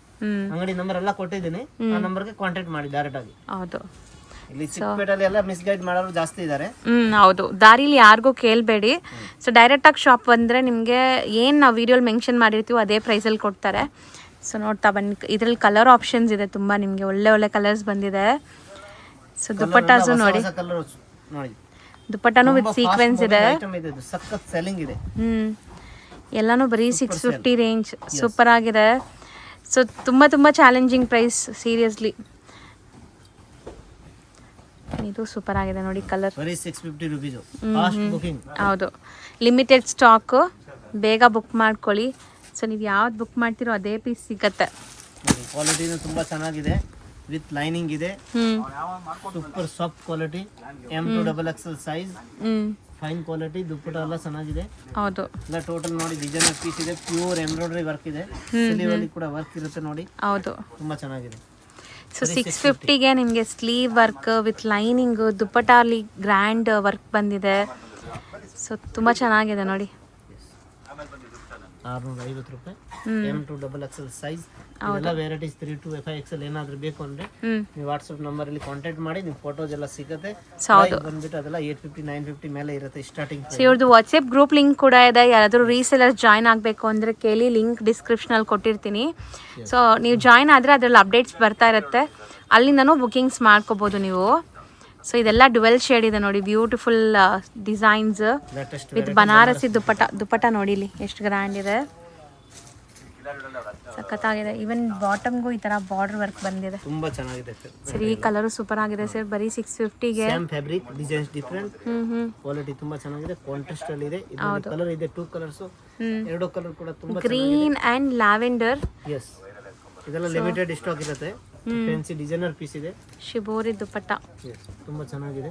ಅಂಗಡಿ ನಂಬರ್ ಎಲ್ಲ ಕೊಟ್ಟಿದ್ದೀನಿ, ಆ ನಂಬರ್ಗೆ ಕಾಂಟ್ಯಾಕ್ಟ್ ಮಾಡಿ ಡೈರೆಕ್ಟ್ ಆಗಿ. ಹೌದು, ಇಲ್ಲಿ ಚಿಕ್ಕಪೇಟೆಯಲ್ಲಿ ಎಲ್ಲ ಮಿಸ್ಗೈಡ್ ಮಾಡೋರು ಜಾಸ್ತಿ ಇದ್ದಾರೆ. ಹೌದು, ದಾರಿಲಿ ಯಾರಿಗೂ ಕೇಳಬೇಡಿ. ಸೊ ಡೈರೆಕ್ಟ್ ಆಗಿ ಶಾಪ್ ಬಂದ್ರೆ ನಿಮಗೆ ಏನು ನಾವು ವಿಡಿಯೋಲಿ ಮೆನ್ಷನ್ ಮಾಡಿರ್ತೀವೋ ಅದೇ ಪ್ರೈಸಲ್ಲಿ ಕೊಡ್ತಾರೆ. ಸೊ ನೋಡ್ತಾ ಬನ್ನಿ, ಇದರಲ್ಲಿ ಕಲರ್ ಆಪ್ಷನ್ಸ್ ಇದೆ ತುಂಬ, ನಿಮಗೆ ಒಳ್ಳೆ ಕಲರ್ಸ್ ಬಂದಿದೆ. ಸೊ ದುಪಟ್ಟಾಸು ನೋಡಿ, ದುಪಟ್ಟಾನು ವಿತ್ ಸೀಕ್ವೆನ್ಸ್ ಇದೆ, ಸಖತ್ ಸೆಲ್ಲಿಂಗ್ ಇದೆ. ಎಲ್ಲಾನು ಬರೀ 650 ರೇಂಜ್, ಸೂಪರ್ ಆಗಿದೆ. ಸೊ ತುಂಬ ಚಾಲೆಂಜಿಂಗ್ ಪ್ರೈಸ್ ಸೀರಿಯಸ್ಲಿ. ಇದು ಸೂಪರ್ ಆಗಿದೆ ನೋಡಿ ಕಲರ್. ಬರೀ 650 ರುಪೀಸು. Fast booking. ಹೌದು, ಲಿಮಿಟೆಡ್ ಸ್ಟಾಕು, ಬೇಗ ಬುಕ್ ಮಾಡ್ಕೊಳ್ಳಿ. ಸೊ ನೀವು ಯಾವ್ದು ಬುಕ್ ಮಾಡ್ತೀರೋ ಅದೇ ಪೀಸ್ ಸಿಗತ್ತೆ. ಕ್ವಾಲಿಟಿನೂ ತುಂಬ ಚೆನ್ನಾಗಿದೆ, ವಿತ್ ಲೈನಿಂಗ್ ಇದೆ. Super soft quality, M2XXL size, fine quality. Dupatta ಎಲ್ಲ ಚೆನ್ನಾಗಿದೆ. ಹೌದು, ಎಲ್ಲ ಟೋಟಲ್ ನೋಡಿ ಡಿಸೈನರ್ ಪೀಸ್ ಇದೆ, ಪ್ಯೂರ್ ಎಂಬ್ರಾಯ್ಡರಿ ವರ್ಕ್ ಇದೆ, ಸ್ಲೀವಲ್ಲಿ ಕೂಡ ವರ್ಕ್ ಇರುತ್ತೆ ನೋಡಿ. ಹೌದು, ತುಂಬಾ ಚೆನ್ನಾಗಿದೆ. ಸೊ 650ಗೆ ನಿಮಗೆ sleeve work with lining, dupatta ಅಲ್ಲಿ ಗ್ರ್ಯಾಂಡ್ ವರ್ಕ್ ಬಂದಿದೆ. ಸೊ ತುಂಬ ಚೆನ್ನಾಗಿದೆ ನೋಡಿ. 650 ರೂಪಾಯಿ, M2XXL ಸೈಜ್. ಎಲ್ಲ ವೆರೈಟೀಸ್ 3 to 5XL ಏನಾದರೂ ಬೇಕು ಅಂದರೆ ನೀವು ವಾಟ್ಸಪ್ ನಂಬರಲ್ಲಿ ಕಾಂಟ್ಯಾಕ್ಟ್ ಮಾಡಿ, ನಿಮ್ಮ ಫೋಟೋಸ್ ಎಲ್ಲ ಸಿಗುತ್ತೆ. ಬಂದ್ಬಿಟ್ಟು ಅದೆಲ್ಲ 850 950 ಮೇಲೆ ಇರುತ್ತೆ ಸ್ಟಾರ್ಟಿಂಗ್. ಸೊ ಇವ್ರದ್ದು ವಾಟ್ಸಪ್ ಗ್ರೂಪ್ ಲಿಂಕ್ ಕೂಡ ಇದೆ. ಯಾರಾದರೂ ರೀಸೆಲರ್ ಜಾಯ್ನ್ ಆಗಬೇಕು ಅಂದರೆ ಕೇಳಿ, ಲಿಂಕ್ ಡಿಸ್ಕ್ರಿಪ್ಷನಲ್ಲಿ ಕೊಟ್ಟಿರ್ತೀನಿ. ಸೊ ನೀವು ಜಾಯ್ನ್ ಆದರೆ ಅದರಲ್ಲಿ ಅಪ್ಡೇಟ್ಸ್ ಬರ್ತಾ ಇರುತ್ತೆ, ಅಲ್ಲಿಂದನೂ ಬುಕಿಂಗ್ಸ್ ಮಾಡ್ಕೋಬೋದು ನೀವು. ಸೊ ಇದೆಲ್ಲ ಡುವೆಲ್ ಶೇಡ್ ಇದೆ ನೋಡಿ, beautiful designs with Banarasi dupatta ನೋಡಿ ಇಲ್ಲಿ ಎಷ್ಟು ಗ್ರ್ಯಾಂಡ್ ಇದೆ, ಸಖತ್ತಾಗಿದೆ. ಈವನ್ ಬಾಟಮ್ಗೂ ಈ ತರ ಬಾರ್ಡರ್ ವರ್ಕ್ ಬಂದಿದೆ, ತುಂಬಾ ಚೆನ್ನಾಗಿದೆ ಸರ್. ಈ ಕಲರ್ ಸೂಪರ್ ಆಗಿದೆ ಸರ್, ಬರೀ 650ಗೆ. Same fabric, designs different, quality ತುಂಬಾ ಚೆನ್ನಾಗಿದೆ. ಕಾಂಟ್ರಾಸ್ಟ್ ಅಲ್ಲಿ ಇದೆ. ಇದು ಕಲರ್ ಇದೆ, 2 ಕಲರ್ಸ್, ಎರಡು ಕಲರ್ ಕೂಡ ತುಂಬಾ ಗ್ರೀನ್ ಅಂಡ್ ಲ್ಯಾವೆಂಡರ್. ಎಸ್, ಇದೆಲ್ಲ ಲಿಮಿಟೆಡ್ ಸ್ಟಾಕ್ ಇರುತ್ತೆ. ಫ್ಯಾನ್ಸಿ ಡಿಸೈನರ್ ಪೀಸ್ ಇದೆ, ಶಿಬೋರಿ ದುಪ್ಪಟ್ಟ. ತುಂಬಾ ಚೆನ್ನಾಗಿದೆ.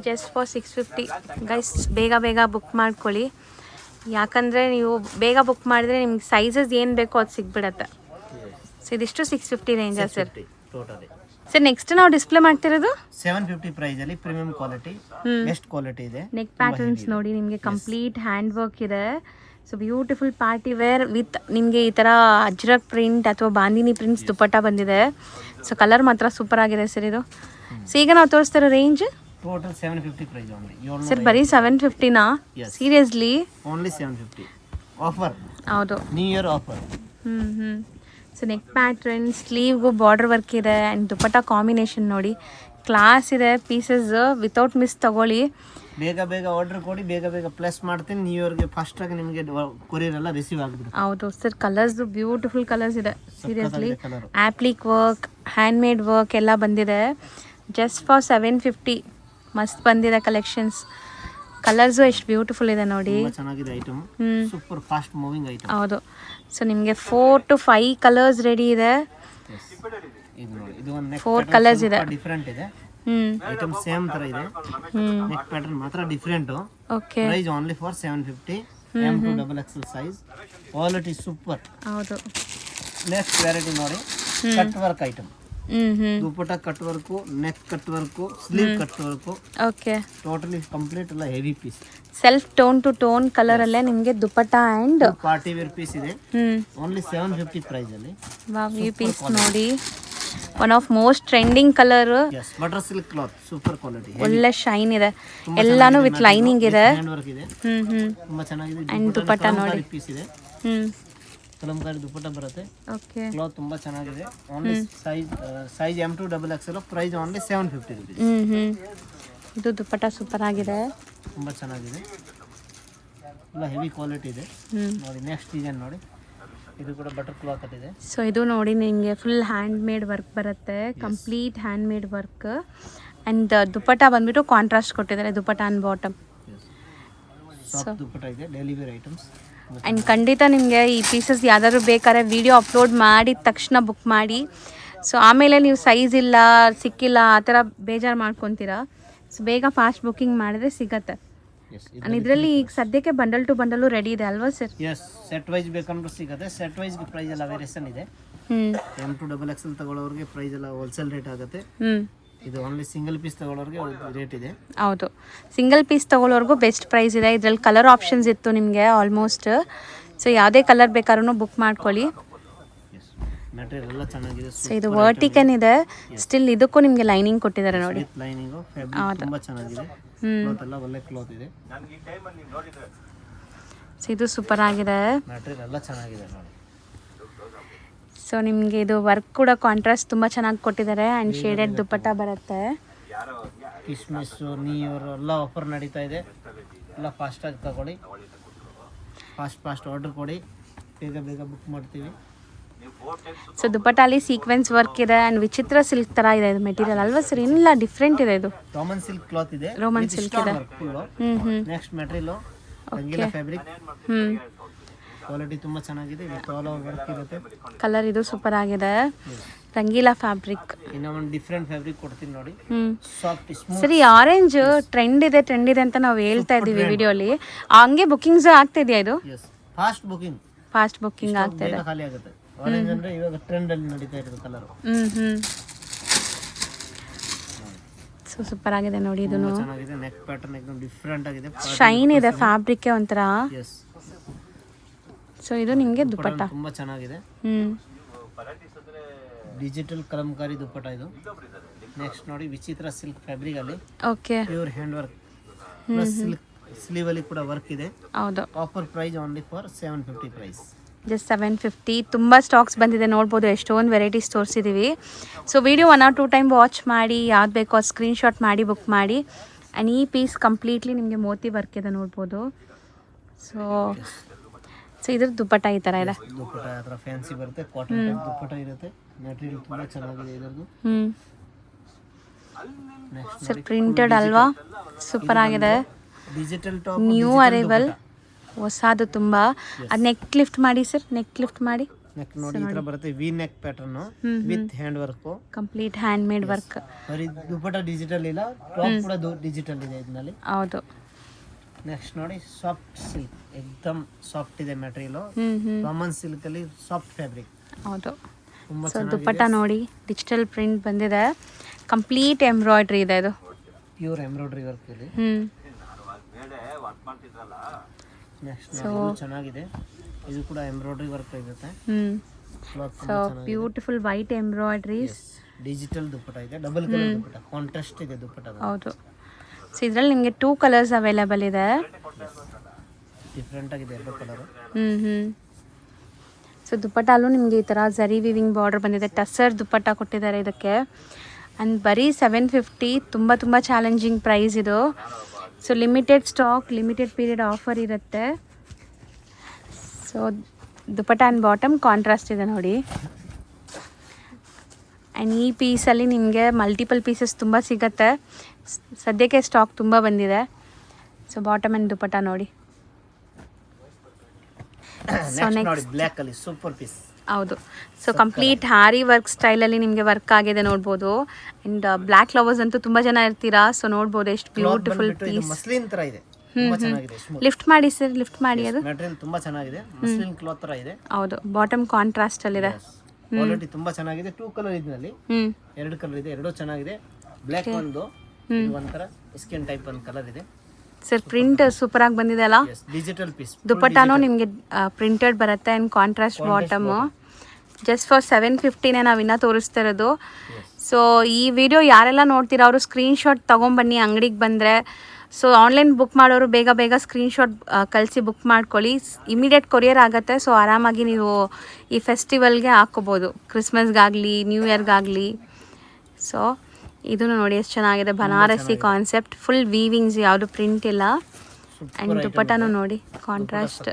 Just for 650 guys. ಬೇಗ ಬುಕ್ ಮಾಡ್ಕೊಳ್ಳಿ, ಯಾಕಂದರೆ ನೀವು ಬೇಗ ಬುಕ್ ಮಾಡಿದ್ರೆ ನಿಮ್ಗೆ ಸೈಜಸ್ ಏನು ಬೇಕೋ ಅದು ಸಿಗ್ಬಿಡತ್ತೆ. ಸೊ ಇದಿಷ್ಟು 650 ರೇಂಜಾ ಸರ್? ಟೋಟಲಿ ಸರ್ ನೆಕ್ಸ್ಟ್ ನಾವು ಡಿಸ್ಪ್ಲೇ ಮಾಡ್ತಿರೋದು 750 ಪ್ರೈಸ್ ಅಲ್ಲಿ ಪ್ರೀಮಿಯಂ ಕ್ವಾಲಿಟಿ, ಬೆಸ್ಟ್ ಕ್ವಾಲಿಟಿ ಇದೆ. ನೆಕ್ ಪ್ಯಾಟರ್ನ್ಸ್ ನೋಡಿ ನಿಮಗೆ ಕಂಪ್ಲೀಟ್ ಹ್ಯಾಂಡ್ ವರ್ಕ್ ಇದೆ. So beautiful party wear with ನಿಮಗೆ ಈ ಥರ ಅಜ್ರಕ್ ಪ್ರಿಂಟ್ ಅಥವಾ ಬಾಂದಿನಿ ಪ್ರಿಂಟ್ಸ್ ದುಪ್ಪಟ್ಟ ಬಂದಿದೆ. ಸೊ ಕಲರ್ ಮಾತ್ರ ಸೂಪರ್ ಆಗಿದೆ ಸರ್ ಇದು. ಸೊ ಈಗ ನಾವು ತೋರಿಸ್ತಿರೋ range total 750 price only. Sir ಬರೀ 750ನಾ? ಸೀರಿಯಸ್ಲಿ? Only 750 offer. ಹೌದು, new year offer. So neck pattern, ಸ್ಲೀವ್ಗೂ ಬಾರ್ಡರ್ ವರ್ಕ್ ಇದೆ ಆ್ಯಂಡ್ ದುಪ್ಪಟ್ಟ ಕಾಂಬಿನೇಷನ್ ನೋಡಿ ಕ್ಲಾಸ್ ಇದೆ. ಪೀಸಸ್ ವಿತೌಟ್ ಮಿಸ್ ತಗೊಳ್ಳಿ. ಬೇಗ ಆರ್ಡರ್ ಕೊಡಿ, ಬೇಗ ಪ್ಲೇಸ್ ಮಾಡ್ತೀನಿ. ನ್ಯೂ ಇಯರ್ಗೆ ಫಾಸ್ಟ್ ಆಗಿ ನಿಮಗೆ ಕೊರಿಯರ್ ಎಲ್ಲ ರಿಸೀವ್ ಆಗಿಬಿಡುತ್ತೆ. ಹೌದು ಸರ್, ಕಲರ್ಸ್ ಬ್ಯೂಟಿಫುಲ್ ಕಲರ್ಸ್ ಇದೆ seriously. Applique work, hand made work ಎಲ್ಲ ಬಂದಿದೆ. ಜಸ್ಟ್ ಫಾರ್ 750 ಮಸ್ತ್ ಬಂದಿದೆ ಕಲೆಕ್ಷನ್ಸ್. ಕಲರ್ಸು ಎಷ್ಟು ಬ್ಯೂಟಿಫುಲ್ ಇದೆ ನೋಡಿ, ಚೆನ್ನಾಗಿದೆ item. Super fast moving item. ಹೌದು. ಸೊ ನಿಮಗೆ 4 to 5 ಕಲರ್ಸ್ ರೆಡಿ ಇದೆ. ಇದು ಒಂದು 4 ಕಲರ್ಸ್ ಇದೆ, ಡಿಫರೆಂಟ್ ಇದೆ. ಐಟಮ್ ಸೇಮ್ ತರ ಇದೆ, ನೆಕ್ ಪ್ಯಾಟರ್ನ್ ಮಾತ್ರ different. Okay, price only for 750. M2XXL size, quality super. ಹೌದು. ನೆಕ್ಸ್ಟ್ ವೆರೈಟಿ ನೋಡಿ, cut work item. Dupatta cut work, neck cut work, sleeve cut work. Okay, totally complete ಎಲ್ಲ heavy piece. Self tone to tone colour ಅಲ್ಲೇ ನಿಮಗೆ dupatta and party wear piece ಇದೆ. Only 750 price ಅಲ್ಲಿ. Wow, ಈ piece ನೋಡಿ, one of most trending colour. Butter silk cloth, super quality, ಒಳ್ಳೆ shine ಇದೆ. ಎಲ್ಲಾನು ವಿತ್ ಲೈನಿಂಗ್ ಇದೆ. ಹ್ಯಾಂಡ್ ವರ್ಕ್ ಇದೆ, ತುಂಬಾ ಚೆನ್ನಾಗಿದೆ. ಅಂಡ್ ದುಪ್ಪಟ್ಟ ನೋಡಿ, ಪೀಸ್ ಇದೆ. ಕಲಂಕಾರಿ ದುಪ್ಪಟ್ಟ ಬರುತ್ತೆ. ಓಕೆ, ಕ್ಲಾತ್ ತುಂಬಾ ಚೆನ್ನಾಗಿದೆ. Only size M2XXL, price only 750 rupees. ಇದು ದುಪ್ಪಟ್ಟ ಸೂಪರ್ ಆಗಿದೆ, ತುಂಬಾ ಚೆನ್ನಾಗಿದೆ. ಎಲ್ಲ ಹೆವಿ ಕ್ವಾಲಿಟಿ ಇದೆ ನೋಡಿ. ನೆಕ್ಸ್ಟ್ ಡಿಸೈನ್ ನೋಡಿ, ಇದು ಕೂಡ ಬಟರ್ ಕ್ಲಾತ್ ಇದೆ. ಸೊ ಇದು ನೋಡಿ ನಿಮಗೆ ಫುಲ್ ಹ್ಯಾಂಡ್ ಮೇಡ್ ವರ್ಕ್ ಬರುತ್ತೆ, complete hand made work. And dupatta ಬಂದ್ಬಿಟ್ಟು ಕಾಂಟ್ರಾಸ್ಟ್ ಕೊಟ್ಟಿದ್ದಾರೆ, dupatta and bottom. Soft dupatta ಇದೆ, ಡೈಲಿ ವೇರ್ ಐಟಮ್ಸ್. ಆ್ಯಂಡ್ ಖಂಡಿತ ನಿಮಗೆ ಈ ಪೀಸಸ್ ಯಾವ್ದಾದ್ರು ಬೇಕಾದ್ರೆ ವಿಡಿಯೋ ಅಪ್ಲೋಡ್ ಮಾಡಿದ ತಕ್ಷಣ ಬುಕ್ ಮಾಡಿ. ಸೊ ಆಮೇಲೆ ನೀವು ಸೈಜ್ ಇಲ್ಲ, ಸಿಕ್ಕಿಲ್ಲ, ಆ ಥರ ಬೇಜಾರು ಮಾಡ್ಕೊತೀರಾ. ಸೊ ಬೇಗ ಫಾಸ್ಟ್ ಬುಕ್ಕಿಂಗ್ ಮಾಡಿದ್ರೆ ಸಿಗತ್ತೆ. ಇದರಲ್ಲಿ ಈಗ ಸದ್ಯಕ್ಕೆ ಬಂಡಲ್ ಟು ಬಂಡಲು ರೆಡಿ ಇದೆ ಅಲ್ವಾ ಸರ್? ಎಸ್, ಸೆಟ್ ವೈಸ್ ಬೇಕಂದ್ರೂ ಸಿಗುತ್ತೆ. ಸೆಟ್ ವೈಸ್ ಪ್ರೈಸ್ ಎಲ್ಲ ವೇರಿಯೇಷನ್ ಇದೆ. M2XXL ತಗೊಳ್ಳೋರಿಗೆ ಪ್ರೈಸ್ ಎಲ್ಲ ಹೋಲ್ಸೇಲ್ ರೇಟ್ ಆಗುತ್ತೆ. ಇದು ಓನ್ಲಿ ಸಿಂಗಲ್ ಪೀಸ್ ತಗೊಳ್ಳೋರಿಗೆ ರೇಟ್ ಇದೆ. ಹೌದು, ಸಿಂಗಲ್ ಪೀಸ್ ತಗೊಳ್ಳೋರ್ಗೂ ಬೆಸ್ಟ್ ಪ್ರೈಸ್ ಇದೆ. ಇದರಲ್ಲಿ ಕಲರ್ ಆಪ್ಷನ್ಸ್ ಇತ್ತು ನಿಮಗೆ ಆಲ್ಮೋಸ್ಟ್. ಸೊ ಯಾವುದೇ ಕಲರ್ ಬೇಕಾದ್ರೂ ಬುಕ್ ಮಾಡ್ಕೊಳ್ಳಿ. ಮೆಟೀರಿಯಲ್ ಎಲ್ಲ ಚೆನ್ನಾಗಿದೆ. ಸೊ ಇದು ವರ್ಟಿಕನ್ ಇದೆ, ಸ್ಟಿಲ್ ಇದಕ್ಕೂ ನಿಮಗೆ ಲೈನಿಂಗ್ ಕೊಟ್ಟಿದ್ದಾರೆ ನೋಡಿ. ಲೈನಿಂಗ್, ಫ್ಯಾಬ್ರಿಕ್ ತುಂಬಾ ಚೆನ್ನಾಗಿದೆ. ಕ್ಲಾತ್ ಎಲ್ಲ ಒಳ್ಳೆ ಕ್ಲಾತ್ ಇದೆ. ಸೊ ಇದು ಸೂಪರ್ ಆಗಿದೆ, ಮೆಟೀರಿಯಲ್ ಎಲ್ಲ ಚೆನ್ನಾಗಿದೆ ನೋಡಿ. ಸೊ ನಿಮಗೆ ಇದು ವರ್ಕ್ ಕೂಡ ಕಾಂಟ್ರಾಸ್ಟ್ ತುಂಬ ಚೆನ್ನಾಗಿ ಕೊಟ್ಟಿದ್ದಾರೆ. ಆ್ಯಂಡ್ ಶೇಡೆಡ್ ದುಪ್ಪಟ್ಟ ಬರುತ್ತೆ. ಕ್ರಿಸ್ಮಸ್, ನ್ಯೂ ಇಯರ್ ಎಲ್ಲ ಆಫರ್ ನಡೀತಾ ಇದೆ. ಎಲ್ಲ ಫಾಸ್ಟಾಗಿ ತಗೊಳ್ಳಿ, ಫಾಸ್ಟ್ ಆರ್ಡರ್ ಕೊಡಿ, ಬೇಗ ಬುಕ್ ಮಾಡ್ತೀವಿ. ಸೊ ದುಪಟ್ಟಾಲಿ ಸೀಕ್ವೆನ್ಸ್ ವರ್ಕ್ ಇದೆ ಆ್ಯಂಡ್ ವಿಚಿತ್ರ ಸಿಲ್ಕ್ ಥರ ಇದೆ ಇದು ಮೆಟೀರಿಯಲ್ ಅಲ್ವಾ ಸರ್? ಇಲ್ಲ ಡಿಫ್ರೆಂಟ್ ಇದೆ ಇದು. ರೋಮನ್ ಸಿಲ್ಕ್ ಕ್ಲಾತ್ ಇದೆ. ರೋಮನ್ ಸಿಲ್ಕ್ ಇದೆ. Next material Rangeela fabric. Quality ತುಂಬಾ ಚೆನ್ನಾಗಿದೆ. ವಿತ್ ಆಲ್ ಓವರ್ ವರ್ಕ್ ಇರುತ್ತೆ. ಕಲರ್ ಇದು ಸೂಪರ್ ಆಗಿದೆ. ರಂಗೀಲಾ ಫ್ಯಾಬ್ರಿಕ್. ಇನ್ನ ಒಂದು ಡಿಫ್ರೆಂಟ್ ಫ್ಯಾಬ್ರಿಕ್ ಕೊಡ್ತೀನಿ ನೋಡಿ. Soft smooth. ಸರಿ, ಆರೆಂಜ್ ಟ್ರೆಂಡ್ ಇದೆ ಅಂತ ನಾವು ಹೇಳ್ತಾ ಇದೀವಿ ವಿಡಿಯೋಲಿ. ಹಂಗೆ ಬುಕಿಂಗ್ಸ್ ಆಗ್ತಿದೆಯಾ ಇದು? ಫಾಸ್ಟ್ ಬುಕಿಂಗ್ ಆಗ್ತಾ ಇದೆ. ಖಾಲಿ ಆಗುತ್ತೆ. ಆರೆಂಜ್ ಅಂದ್ರೆ ಇವಾಗ ಟ್ರೆಂಡ್ ಅಲ್ಲಿ ನಡೀತಾ ಇರೋದು ಕಲರ್. ಸೊ ಸೂಪರ್ ಆಗಿದೆ ನೋಡಿ. ಇದು ಚೆನ್ನಾಗಿದೆ. ನೆಕ್ ಪ್ಯಾಟರ್ನ್ एकदम ಡಿಫರೆಂಟ್ ಆಗಿದೆ. ಶೈನ್ ಇದೆ ಫ್ಯಾಬ್ರಿಕ್ ಒಂಥರ. ಸೊ ಇದು ನಿಮಗೆ ದುಪಟ್ಟಾ ತುಂಬಾ ಚೆನ್ನಾಗಿದೆ. ಡಿಜಿಟಲ್ ಕಲಂಕಾರಿ ದುಪಟ್ಟಾ ಇದು. ನೆಕ್ಸ್ಟ್ ನೋಡಿ ವಿಚಿತ್ರ ಸಿಲ್ಕ್ ಫ್ಯಾಬ್ರಿಕ್ ಅಲ್ಲಿ. Okay. Pure hand work plus silk sleeve ಅಲ್ಲಿ ಕೂಡ ವರ್ಕ್ ಇದೆ. ಹೌದು. Offer price only for 750 price. Just 750. ತುಂಬ ಸ್ಟಾಕ್ಸ್ ಬಂದಿದೆ ನೋಡ್ಬೋದು. ಎಷ್ಟೊಂದು ವೆರೈಟೀಸ್ ತೋರಿಸಿದ್ದೀವಿ. So video 1 or 2 time watch ಮಾಡಿ ಯಾವ್ದು ಬೇಕೋ ಅದು ಸ್ಕ್ರೀನ್ಶಾಟ್ ಮಾಡಿ ಬುಕ್ ಮಾಡಿ. ಆ್ಯಂಡ್ ಈ ಪೀಸ್ ಕಂಪ್ಲೀಟ್ಲಿ ನಿಮಗೆ ಮೋತಿ ವರ್ಕ್ ಇದೆ ನೋಡ್ಬೋದು. ಸೊ ಇದ್ರ ದುಪಟ್ಟಾ ಈ ಥರ ಇದೆ. ದುಪಟ್ಟಾ ಹತ್ರ ಫ್ಯಾನ್ಸಿ ಬರುತ್ತೆ. ಕಾಟನ್ ದುಪಟ್ಟಾ ಇರುತ್ತೆ. ಮೆಟೀರಿಯಲ್ ತುಂಬಾ ಚೆನ್ನಾಗಿದೆ ಇದರದು. ಸರ್ ಪ್ರಿಂಟೆಡ್ ಅಲ್ವಾ? ಸೂಪರ್ ಆಗಿದೆ. ಡಿಜಿಟಲ್ ಟಾಪ್ ನ್ಯೂ ಅರೈವಲ್, ಹೊಸದು ತುಂಬ. ಅದು ನೆಕ್ ಲಿಫ್ಟ್ ಮಾಡಿ ಸರ್, ನೆಕ್ ಲಿಫ್ಟ್ ಮಾಡಿ. ನೆಕ್ ನೋಡಿ ಈ ತರ ಬರುತ್ತೆ. V neck pattern with hand work, complete hand made work. ಬರೀ ದುಪಟ್ಟಾ ಡಿಜಿಟಲ್ ಇಲ್ಲ, ಟಾಪ್ ಕೂಡ ಡಿಜಿಟಲ್ ಇದೆ ಇದರಲ್ಲಿ. ಹೌದು. ನೆಕ್ಸ್ಟ್ ನೋಡಿ ಸಾಫ್ಟ್ ಸಿಲ್ಕ್, एकदम ಸಾಫ್ಟ್ ಇದೆ ಮೆಟೀರಿಯಲ್. ಕಾಮನ್ ಸಿಲ್ಕ್ ಅಲ್ಲಿ ಸಾಫ್ಟ್ ಫ್ಯಾಬ್ರಿಕ್. ಹೌದು. ಸೊ ದುಪಟ್ಟಾ ನೋಡಿ ಡಿಜಿಟಲ್ ಪ್ರಿಂಟ್ ಬಂದಿದೆ. ಕಂಪ್ಲೀಟ್ ಎಂಬ್ರಾಯ್ಡ್ರಿ ಇದೆ ಇದು. ಪ್ಯೂರ್ ಎಂಬ್ರಾಯ್ಡ್ರಿ ವರ್ಕ್ ಇದೆ. ನೆಕ್ಸ್ಟ್ ಚೆನ್ನಾಗಿದೆ. ಇದು ಕೂಡ ಎಂಬ್ರಾಯ್ಡ್ರಿ ವರ್ಕ್ ಇರುತ್ತೆ. So beautiful white embroideries. Digital dupatta ಇದೆ. ಡಬಲ್ ಕಲರ್ ದುಪಟ್ಟಾ, ಕಾಂಟ್ರಾಸ್ಟ್ ಇದೆ ದುಪಟ್ಟಾ. ಹೌದು. ಸೊ ಇದರಲ್ಲಿ ನಿಮಗೆ 2 ಕಲರ್ಸ್ ಅವೈಲೇಬಲ್ ಇದೆ. ಡಿಫರೆಂಟ್ ಆಗಿದೆ ಎರಡು ಕಲರ್. ಸೊ ದುಪಟ್ಟಾಲು ನಿಮಗೆ ಈ ಥರ ಜರಿ ವಿವಿಂಗ್ ಬಾರ್ಡರ್ ಬಂದಿದೆ. ಟಸರ್ ದುಪಟ್ಟಾ ಕೊಟ್ಟಿದ್ದಾರೆ ಇದಕ್ಕೆ. ಆ್ಯಂಡ್ ಬರೀ 750. ತುಂಬ ಚಾಲೆಂಜಿಂಗ್ ಪ್ರೈಸ್ ಇದು. So limited stock, limited period offer ಇರುತ್ತೆ. So dupatta and bottom contrast ಇದೆ ನೋಡಿ. ಆ್ಯಂಡ್ ಈ ಪೀಸಲ್ಲಿ ನಿಮಗೆ ಮಲ್ಟಿಪಲ್ ಪೀಸಸ್ ತುಂಬ ಸಿಗುತ್ತೆ. ಸದ್ಯಕ್ಕೆ ಸ್ಟಾಕ್ ತುಂಬ ಬಂದಿದೆ. ಸೊ ಬಾಟಮ್ ಆ್ಯಂಡ್ ದುಪಟ್ಟಾ ನೋಡಿ. ಸೊ ನೆಕ್ಸ್ಟ್ ಬ್ಲ್ಯಾಕ್ ಅಲ್ಲಿ ಸೂಪರ್ ಪೀಸ್. ಹೌದು. ಸೊ ಕಂಪ್ಲೀಟ್ ಹ್ಯಾರಿ ವರ್ಕ್ ಸ್ಟೈಲಲ್ಲಿ ನಿಮಗೆ ವರ್ಕ್ ಆಗಿದೆ ನೋಡ್ಬೋದು. ಆ್ಯಂಡ್ ಬ್ಲ್ಯಾಕ್ ಲವರ್ಸ್ ಅಂತೂ ತುಂಬ ಜನ ಇರ್ತೀರಾ. ಸೊ ನೋಡ್ಬೋದು ಎಷ್ಟು ಬ್ಯೂಟಿಫುಲ್ ಪೀಸ್. ಮಸ್ಲಿನ್ ತರ ಇದೆ. ತುಂಬಾ ಚೆನ್ನಾಗಿದೆ. ಲಿಫ್ಟ್ ಮಾಡಿ ಸರ್, ಲಿಫ್ಟ್ ಮಾಡಿ. ಅದು ಮೆಟೀರಿಯಲ್ ತುಂಬಾ ಚೆನ್ನಾಗಿದೆ. ಮಸ್ಲಿನ್ ಕ್ಲಾತ್ ತರ ಇದೆ. ಹೌದು. ಬಾಟಮ್ ಕಾಂಟ್ರಾಸ್ಟ್ ಅಲ್ಲಿ ಇದೆ. ಕ್ವಾಲಿಟಿ ತುಂಬಾ ಚೆನ್ನಾಗಿದೆ. 2 ಕಲರ್ ಇದರಲ್ಲಿ. 2 ಕಲರ್ ಇದೆ. ಎರಡೂ ಚೆನ್ನಾಗಿದೆ. ಬ್ಲ್ಯಾಕ್ ಒಂದು, ಇದು ಒಂಥರ ಸ್ಕಿನ್ ಟೈಪ್ ಒಂದು ಕಲರ್ ಇದೆ. ಸರ್ ಪ್ರಿಂಟ್ ಸೂಪರ್ ಆಗಿ ಬಂದಿದೆ ಅಲ್ಲ? Digital piece. ದುಪಟ್ಟಾನು ನಿಮಗೆ ಪ್ರಿಂಟೆಡ್ ಬರುತ್ತೆ and contrast bottom. Just for 750ನೇ ನಾವು ಇನ್ನೂ ತೋರಿಸ್ತಾ ಇರೋದು. ಸೊ ಈ ವಿಡಿಯೋ ಯಾರೆಲ್ಲ ನೋಡ್ತೀರಾ ಅವರು ಸ್ಕ್ರೀನ್ಶಾಟ್ ತೊಗೊಂಬನ್ನಿ ಅಂಗಡಿಗೆ ಬಂದರೆ. ಸೊ ಆನ್ಲೈನ್ ಬುಕ್ ಮಾಡೋರು ಬೇಗ ಸ್ಕ್ರೀನ್ಶಾಟ್ ಕಳಿಸಿ ಬುಕ್ ಮಾಡ್ಕೊಳ್ಳಿ. ಇಮಿಡಿಯೇಟ್ ಕೊರಿಯರ್ ಆಗುತ್ತೆ. ಸೊ ಆರಾಮಾಗಿ ನೀವು ಈ ಫೆಸ್ಟಿವಲ್ಗೆ ಹಾಕ್ಕೋಬೋದು, ಕ್ರಿಸ್ಮಸ್ಗಾಗಲಿ ನ್ಯೂ ಇಯರ್ಗಾಗಲಿ. ಸೊ ಇದನ್ನು ನೋಡಿ ಎಷ್ಟು ಚೆನ್ನಾಗಿದೆ. ಬನಾರಸಿ ಕಾನ್ಸೆಪ್ಟ್, ಫುಲ್ ವೀವಿಂಗ್ಸ್, ಯಾವುದು ಪ್ರಿಂಟ್ ಇಲ್ಲ. ಆ್ಯಂಡ್ ದುಪಟ್ಟಾನು ನೋಡಿ ಕಾಂಟ್ರಾಸ್ಟ್.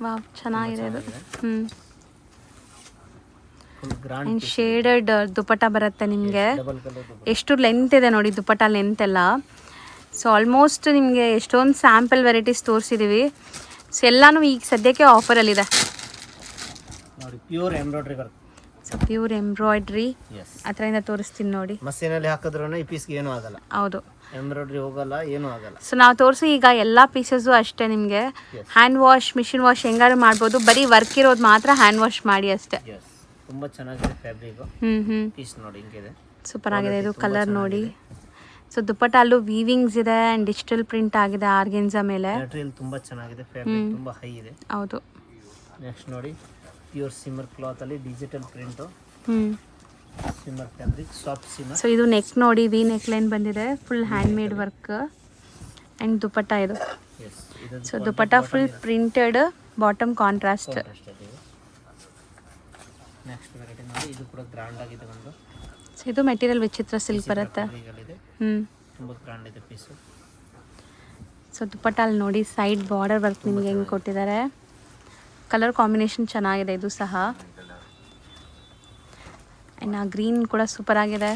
ವಾವ್ ಚೆನ್ನಾಗಿದೆ ಇದು. ಆ್ಯಂಡ್ ಶೇಡೆಡ್ ದುಪಟ್ಟಾ ಬರುತ್ತೆ ನಿಮಗೆ. ಎಷ್ಟು ಲೆಂತ್ ಇದೆ ನೋಡಿ ದುಪಟ್ಟಾ ಲೆಂತ್ ಎಲ್ಲ. ಸೊ ಆಲ್ಮೋಸ್ಟ್ ನಿಮಗೆ ಎಷ್ಟೊಂದು ಸ್ಯಾಂಪಲ್ ವೆರೈಟೀಸ್ ತೋರಿಸಿದ್ದೀವಿ. ಸೊ ಎಲ್ಲಾನು ಈಗ ಸದ್ಯಕ್ಕೆ ಆಫರಲ್ಲಿದೆ ನೋಡಿ. Pure embroidery work. So pure embroidery ಅದರಿಂದ ತೋರಿಸ್ತೀನಿ ನೋಡಿ. ಮಷೀನಲ್ಲಿ ಹಾಕಿದ್ರೂ ಈ ಪೀಸ್ಗೆ ಏನೂ ಆಗಲ್ಲ. ಹೌದು. ಎಂಬ್ರಾಯ್ಡ್ರಿ ಹೋಗಲ್ಲ, ಏನೂ ಆಗಲ್ಲ. ಸೊ ನಾವು ತೋರಿಸಿ ಈಗ ಎಲ್ಲ ಪೀಸಸ್ಸು ಅಷ್ಟೇ ನಿಮಗೆ ಹ್ಯಾಂಡ್ ವಾಶ್, ಮಿಷಿನ್ ವಾಶ್ ಹೆಂಗಾರು ಮಾಡ್ಬೋದು. ಬರೀ ವರ್ಕ್ ಇರೋದು ಮಾತ್ರ ಹ್ಯಾಂಡ್ ವಾಶ್ ಮಾಡಿ ಅಷ್ಟೇ. ತುಂಬ ಚೆನ್ನಾಗಿದೆ ಫ್ಯಾಬ್ರಿಕ್. ಪೀಸ್ ನೋಡಿ ಹಿಂಗಿದೆ. ಸೂಪರ್ ಆಗಿದೆ ಇದು. ಕಲರ್ ನೋಡಿ. ಸೊ ದುಪಟ್ಟಾಲು ವೀವಿಂಗ್ಸ್ ಇದೆ ಆ್ಯಂಡ್ ಡಿಜಿಟಲ್ ಪ್ರಿಂಟ್ ಆಗಿದೆ ಆರ್ಗೆನ್ಸಾ ಮೇಲೆ. ಮೆಟೀರಿಯಲ್ ತುಂಬ ಚೆನ್ನಾಗಿದೆ. ಫ್ಯಾಬ್ರಿಕ್ ತುಂಬ ಹೈ ಇದೆ. ಹೌದು. ನೆಕ್ಸ್ಟ್ ನೋಡಿ ಪ್ಯೂರ್ ಸಿಮ್ಮರ್ ಕ್ಲಾತ್ ಅಲ್ಲಿ digital print. Shimmer fabric, soft shimmer. So ಇದು ನೆಕ್ ನೋಡಿ, ವಿ ನೆಕ್ ಲೈನ್ ಬಂದಿದೆ. Full hand made work and dupatta ಇದು. So dupatta full printed, bottom contrast. Next variety ನೋಡಿ. ಇದು ಕೂಡ ಗ್ರ್ಯಾಂಡ್ ಆಗಿದೆ ಒಂದು. ಸೊ ಇದು ಮೆಟೀರಿಯಲ್ ವಿಚಿತ್ರ ಸಿಲ್ಕ್ ಬರುತ್ತೆ. ತುಂಬ ಗ್ರ್ಯಾಂಡ್ ಇದೆ ಪೀಸು. ಸೊ ದುಪ್ಪಟ್ಟಲ್ಲಿ ನೋಡಿ ಸೈಡ್ ಬಾರ್ಡರ್ ವರ್ಕ್ ನಿಮಗೆ ಹೆಂಗೆ ಕೊಟ್ಟಿದ್ದಾರೆ. ಕಲರ್ ಕಾಂಬಿನೇಷನ್ ಚೆನ್ನಾಗಿದೆ ಇದು ಸಹ. ಇನ್ನು ಗ್ರೀನ್ ಕೂಡ ಸೂಪರ್ ಆಗಿದೆ.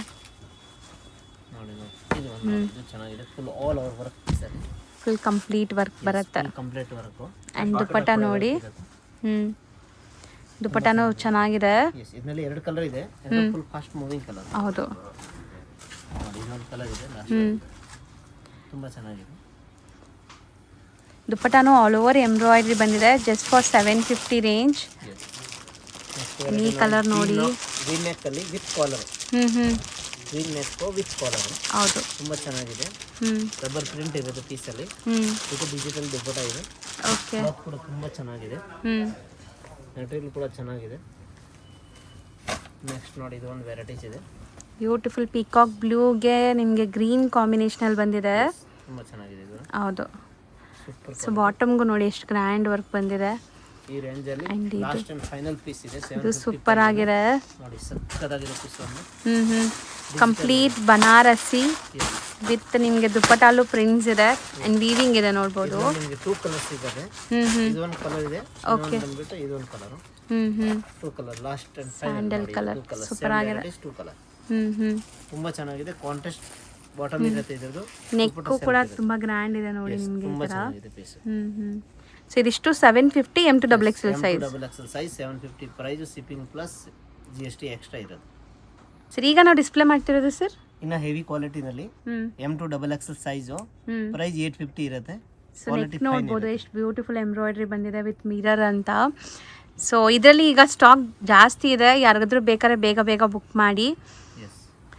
ಫುಲ್ ಕಂಪ್ಲೀಟ್ ವರ್ಕ್ ಬರುತ್ತೆ. ಆ್ಯಂಡ್ ದುಪ್ಪಟ್ಟ ನೋಡಿ. ದುಪ್ಪಟ್ಟನೂ ಚೆನ್ನಾಗಿದೆ. ಇದರಲ್ಲಿ 2 ಕಲರ್ ಇದೆ. Full fast moving colour. ಹೌದು. ಇನ್ನೊಂದು ಕಲರ್ ಇದೆ ತುಂಬ ಚೆನ್ನಾಗಿದೆ. ದುಪ್ಪಟ್ಟನೂ ಆಲ್ ಓವರ್ ಎಂಬ್ರಾಯ್ಡ್ರಿ ಬಂದಿದೆ. Just for 750 range. ಈ ಕಲರ್ ನೋಡಿ. ವಿ ನೆಕ್ ಅಲ್ಲಿ with collar. V neck with collar. ಹೌದು. ತುಂಬಾ ಚೆನ್ನಾಗಿದೆ. ರಬ್ಬರ್ ಪ್ರಿಂಟ್ ಇದೆ ಪೀಸ್ ಅಲ್ಲಿ. ಇದು ಡಿಜಿಟಲ್ ದುಪ್ಪಟ್ಟ ಇದೆ. ಓಕೆ. ಕ್ಲಾತ್ ಕೂಡ ತುಂಬಾ ಚೆನ್ನಾಗಿದೆ. ಮೆಟೀರಿಯಲ್ ಕೂಡ ಚೆನ್ನಾಗಿದೆ. ನೆಕ್ಸ್ಟ್ ನೋಡಿ ಇದು ಒಂದು ವೆರೈಟೀಸ್ ಇದೆ. ಬ್ಯೂಟಿಫುಲ್ ಪೀಕಾಕ್ ಬ್ಲೂಗೆ ನಿಮಗೆ ಗ್ರೀನ್ ಕಾಂಬಿನೇಷನಲ್ಲಿ ಬಂದಿದೆ. ತುಂಬ ಚೆನ್ನಾಗಿದೆ ಇದು. ಹೌದು. ಸೊ ಬಾಟಮ್ಗೂ ನೋಡಿ ಎಷ್ಟು ಗ್ರ್ಯಾಂಡ್ ವರ್ಕ್ ಬಂದಿದೆ. ಈ ರೇಂಜ್ ಅಲ್ಲಿ ಲಾಸ್ಟ್ ಅಂಡ್ ಫೈನಲ್ ಪೀಸ್ ಇದೆ. ಇದು ಸೂಪರ್ ಆಗಿದೆ ನೋಡಿ. ಸಕ್ಕತ್ತಾಗಿದೆ ಪೀಸ್ ಒಂದು. ಕಂಪ್ಲೀಟ್ ಬನಾರಸಿ ವಿತ್ ನಿಮಗೆ ದುಪ್ಪಟ್ಟಾಲು ಪ್ರಿಂಟ್ಸ್ ಇದೆ ಅಂಡ್ ವೀವಿಂಗ್ ಇದೆ ನೋಡ್ಬೋದು. ನಿಮಗೆ 2 ಕಲರ್ಸ್ ಸಿಗುತ್ತೆ. ಇದು ಒಂದು ಕಲರ್ ಇದೆ. ಓಕೆ. ಬಂದ್ಬಿಟ್ಟು ಇದು ಒಂದು colour. 2 colour last and sandal colour super ಆಗಿದೆ. 2 ಕಲರ್. ತುಂಬಾ ಚೆನ್ನಾಗಿದೆ. ಕಾಂಟ್ರಾಸ್ಟ್ ಬಾಟಮ್ ಇರುತ್ತೆ ಇದರದು. ನೆಕ್ ಕೂಡ ತುಂಬಾ ಗ್ರ್ಯಾಂಡ್ ಇದೆ ನೋಡಿ ನಿಮಗೆ ತುಂಬಾ ಈ ತರ. ಚೆನ್ನಾಗಿದೆ ಪೀಸ್. ಸೊ ಇದಿಷ್ಟು 750 M2XXL size. XXL size 750 price. Shipping plus GST extra ಇರುತ್ತೆ. ಸರ್ ಈಗ ನಾವು ಡಿಸ್ಪ್ಲೇ ಮಾಡ್ತಿರೋದು ಸರ್ ಇನ್ನ ಹೆವಿ ಕ್ವಾಲಿಟಿನಲ್ಲಿ M2XXL ಸೈಜ್ ಪ್ರೈಸ್ 850 ಇರುತ್ತೆ. ಸೊ ನೆಕ್ ನೋಡ್ಬೋದು ಎಷ್ಟು ಬ್ಯೂಟಿಫುಲ್ ಎಂಬ್ರಾಯ್ಡ್ರಿ ಬಂದಿದೆ ವಿತ್ ಮಿರರ್ ಅಂತ. ಸೊ ಇದರಲ್ಲಿ ಈಗ ಸ್ಟಾಕ್ ಜಾಸ್ತಿ ಇದೆ. ಯಾರಿಗಾದ್ರೂ ಬೇಕಾದ್ರೆ ಬೇಗ ಬೇಗ ಬುಕ್ ಮಾಡಿ.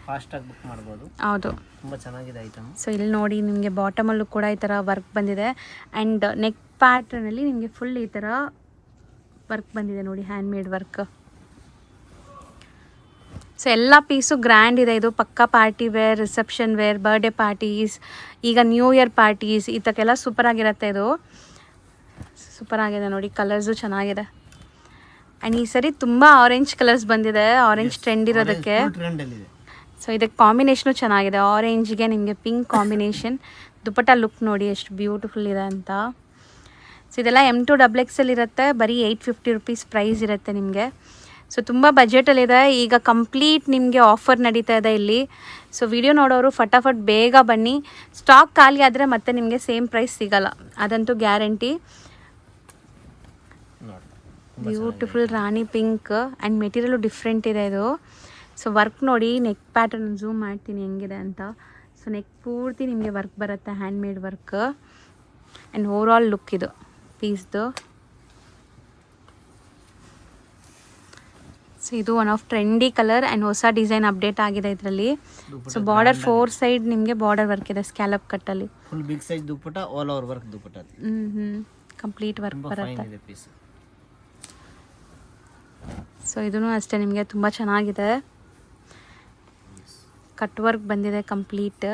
ಫಾಸ್ಟಾಗಿ ಬುಕ್ ಮಾಡ್ಬೋದು. ಹೌದು. ತುಂಬ ಚೆನ್ನಾಗಿದೆ ಐಟಮ್. ಸೊ ಇಲ್ಲಿ ನೋಡಿ ನಿಮಗೆ ಬಾಟಮಲ್ಲೂ ಕೂಡ ಈ ಥರ ವರ್ಕ್ ಬಂದಿದೆ ಆ್ಯಂಡ್ ನೆಕ್ ಪ್ಯಾಟ್ರನಲ್ಲಿ ನಿಮಗೆ ಫುಲ್ ಈ ಥರ ವರ್ಕ್ ಬಂದಿದೆ ನೋಡಿ, ಹ್ಯಾಂಡ್ ಮೇಡ್ ವರ್ಕ್. ಸೊ ಎಲ್ಲ ಪೀಸು ಗ್ರ್ಯಾಂಡ್ ಇದೆ. ಇದು ಪಕ್ಕಾ party wear, reception wear, birthday parties, ಈಗ ನ್ಯೂ ಇಯರ್ ಪಾರ್ಟೀಸ್ ಇದಕ್ಕೆಲ್ಲ ಸೂಪರ್ ಆಗಿರುತ್ತೆ. ಇದು ಸೂಪರ್ ಆಗಿದೆ ನೋಡಿ. ಕಲರ್ಸು ಚೆನ್ನಾಗಿದೆ. ಆ್ಯಂಡ್ ಈ ಸರಿ ತುಂಬ ಆರೆಂಜ್ ಕಲರ್ಸ್ ಬಂದಿದೆ. ಆರೆಂಜ್ ಟ್ರೆಂಡ್ ಇರೋದಕ್ಕೆ. ಸೊ ಇದಕ್ಕೆ ಕಾಂಬಿನೇಷನು ಚೆನ್ನಾಗಿದೆ. ಆರೆಂಜ್ಗೆ ನಿಮಗೆ ಪಿಂಕ್ ಕಾಂಬಿನೇಷನ್. ದುಪ್ಪಟ್ಟ ಲುಕ್ ನೋಡಿ ಎಷ್ಟು ಬ್ಯೂಟಿಫುಲ್ ಇದೆ ಅಂತ. ಸೊ ಇದೆಲ್ಲ M2XXL ಇರುತ್ತೆ. ಬರೀ 850 ರುಪೀಸ್ ಪ್ರೈಸ್ ಇರುತ್ತೆ ನಿಮಗೆ. ಸೊ ತುಂಬ ಬಜೆಟಲ್ಲಿದೆ. ಈಗ ಕಂಪ್ಲೀಟ್ ನಿಮಗೆ ಆಫರ್ ನಡೀತಾ ಇದೆ ಇಲ್ಲಿ. ಸೊ ವಿಡಿಯೋ ನೋಡೋರು ಫಟಾಫಟ್ ಬೇಗ ಬನ್ನಿ. ಸ್ಟಾಕ್ ಖಾಲಿ ಆದರೆ ಮತ್ತೆ ನಿಮಗೆ ಸೇಮ್ ಪ್ರೈಸ್ ಸಿಗಲ್ಲ, ಅದಂತೂ guarantee. Beautiful Rani pink and material different ಇದೆ ಇದು. ಸೊ ವರ್ಕ್ ನೋಡಿ. ನೆಕ್ ಪ್ಯಾಟರ್ನ್ ಝೂಮ್ ಮಾಡ್ತೀನಿ ಹೆಂಗಿದೆ ಅಂತ. ಸೊ ನೆಕ್ ಪೂರ್ತಿ ನಿಮಗೆ ವರ್ಕ್ ಬರುತ್ತೆ, hand made work. And over all look ಇದು ಪೀಸ್ದು. ಸೊ ಇದು one of trendy colour and ಹೊಸ ಡಿಸೈನ್ ಅಪ್ಡೇಟ್ ಆಗಿದೆ ಇದರಲ್ಲಿ. ಸೊ ಬಾರ್ಡರ್ 4 ಸೈಡ್ ನಿಮಗೆ ಬಾರ್ಡರ್ ವರ್ಕ್ ಇದೆ ಸ್ಕ್ಯಾಲಪ್ ಕಟ್ಟಲ್ಲಿ. ಫುಲ್ ಬಿಗ್ ಸೈಜ್ ದುಪ್ಪಟ್ಟ, ಆಲ್ ಓವರ್ ವರ್ಕ್ ದುಪ್ಪಟ್ಟ. ಕಂಪ್ಲೀಟ್ ವರ್ಕ್ ಬರುತ್ತೆ. ಸೊ ಇದೂ ಅಷ್ಟೇ ನಿಮಗೆ ತುಂಬ ಚೆನ್ನಾಗಿದೆ. ಕಟ್ ವರ್ಕ್ ಬಂದಿದೆ ಕಂಪ್ಲೀಟ್.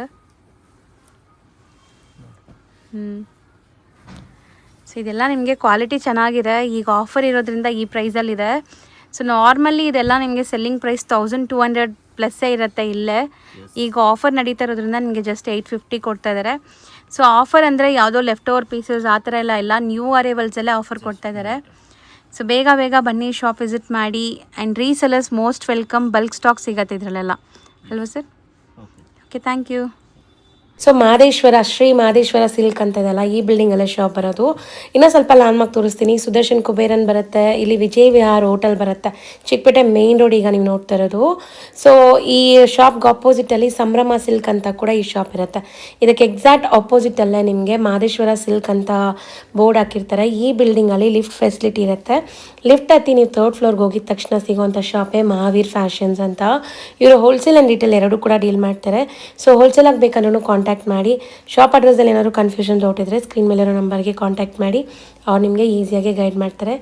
ಸೊ ಇದೆಲ್ಲ ನಿಮಗೆ ಕ್ವಾಲಿಟಿ ಚೆನ್ನಾಗಿದೆ. ಈಗ ಆಫರ್ ಇರೋದ್ರಿಂದ ಈ ಪ್ರೈಸಲ್ಲಿದೆ. ಸೊ ನಾರ್ಮಲಿ ಇದೆಲ್ಲ ನಿಮಗೆ ಸೆಲ್ಲಿಂಗ್ ಪ್ರೈಸ್ 1200 ಪ್ಲಸ್ಸೇ ಇರುತ್ತೆ ಇಲ್ಲೇ. ಈಗ ಆಫರ್ ನಡೀತಾ ಇರೋದ್ರಿಂದ ನಿಮಗೆ ಜಸ್ಟ್ 850 ಕೊಡ್ತಾ ಇದ್ದಾರೆ. ಸೊ ಆಫರ್ ಅಂದರೆ ಯಾವುದೋ ಲೆಫ್ಟ್ ಓವರ್ ಪೀಸಸ್ ಆ ಥರ ಎಲ್ಲ ನ್ಯೂ ಅರೈವಲ್ಸಲ್ಲೇ ಆಫರ್ ಕೊಡ್ತಾ ಇದ್ದಾರೆ. ಸೊ ಬೇಗ ಬೇಗ ಬನ್ನಿ, ಶಾಪ್ ವಿಸಿಟ್ ಮಾಡಿ. And resellers most welcome. Bulk stock ಸಿಗುತ್ತೆ ಇದರಲ್ಲೆಲ್ಲ ಅಲ್ವಾ sir? Okay, thank you. So Madeshwara, Shri Madeshwara silk ಅಂತ ಇದೆಲ್ಲ ಈ ಬಿಲ್ಡಿಂಗಲ್ಲೇ ಶಾಪ್ ಬರೋದು. ಇನ್ನೂ ಸ್ವಲ್ಪ ಲ್ಯಾಂಡ್ಮಾರ್ಕ್ ತೋರಿಸ್ತೀನಿ. ಸುದರ್ಶನ್ ಕುಬೇರನ್ ಬರುತ್ತೆ, ಇಲ್ಲಿ ವಿಜಯ್ ವಿಹಾರ್ ಹೋಟೆಲ್ ಬರುತ್ತೆ, ಚಿಕ್ಕಪೇಟೆ ಮೇನ್ ರೋಡ್ ಈಗ ನೀವು ನೋಡ್ತಾ ಇರೋದು. ಸೊ ಈ ಶಾಪ್ಗೆ ಆಪೋಸಿಟಲ್ಲಿ ಸಂಭ್ರಮ ಸಿಲ್ಕ್ ಅಂತ ಕೂಡ ಈ ಶಾಪ್ ಇರುತ್ತೆ. ಇದಕ್ಕೆ ಎಕ್ಸಾಕ್ಟ್ ಆಪೋಸಿಟಲ್ಲೇ ನಿಮಗೆ ಮಾದೇಶ್ವರ ಸಿಲ್ಕ್ ಅಂತ ಬೋರ್ಡ್ ಹಾಕಿರ್ತಾರೆ. ಈ ಬಿಲ್ಡಿಂಗಲ್ಲಿ ಲಿಫ್ಟ್ ಫೆಸಿಲಿಟಿ ಇರುತ್ತೆ. ಲಿಫ್ಟ್ ಹತ್ತಿ ನೀವು 3rd ಫ್ಲೋರ್ಗೆ ಹೋಗಿದ ತಕ್ಷಣ ಸಿಗೋವಂಥ ಶಾಪೇ ಮಹಾವೀರ್ ಫ್ಯಾಷನ್ಸ್ ಅಂತ. ಇವರು ಹೋಲ್ಸೇಲ್ ಆ್ಯಂಡ್ ರಿಟೇಲ್ ಎರಡೂ ಕೂಡ ಡೀಲ್ ಮಾಡ್ತಾರೆ. ಸೊ ಹೋಲ್ಸೇಲ್ ಆಗಬೇಕಂದ್ರೂ ಕಾಂಟ್ಯಾಕ್ಟ್ ಮಾಡಿ. ಶಾಪ್ ಅಡ್ರೆಸ್ಸಲ್ಲಿ ಏನಾದರೂ ಕನ್ಫ್ಯೂಷನ್ ಡೌಟ್ ಇದ್ದರೆ ಸ್ಕ್ರೀನ್ ಮೇಲಿರೋ ನಂಬರ್ಗೆ ಕಾಂಟ್ಯಾಕ್ಟ್ ಮಾಡಿ. ಅವ್ರು ನಿಮಗೆ ಈಸಿಯಾಗಿ ಗೈಡ್ ಮಾಡ್ತಾರೆ.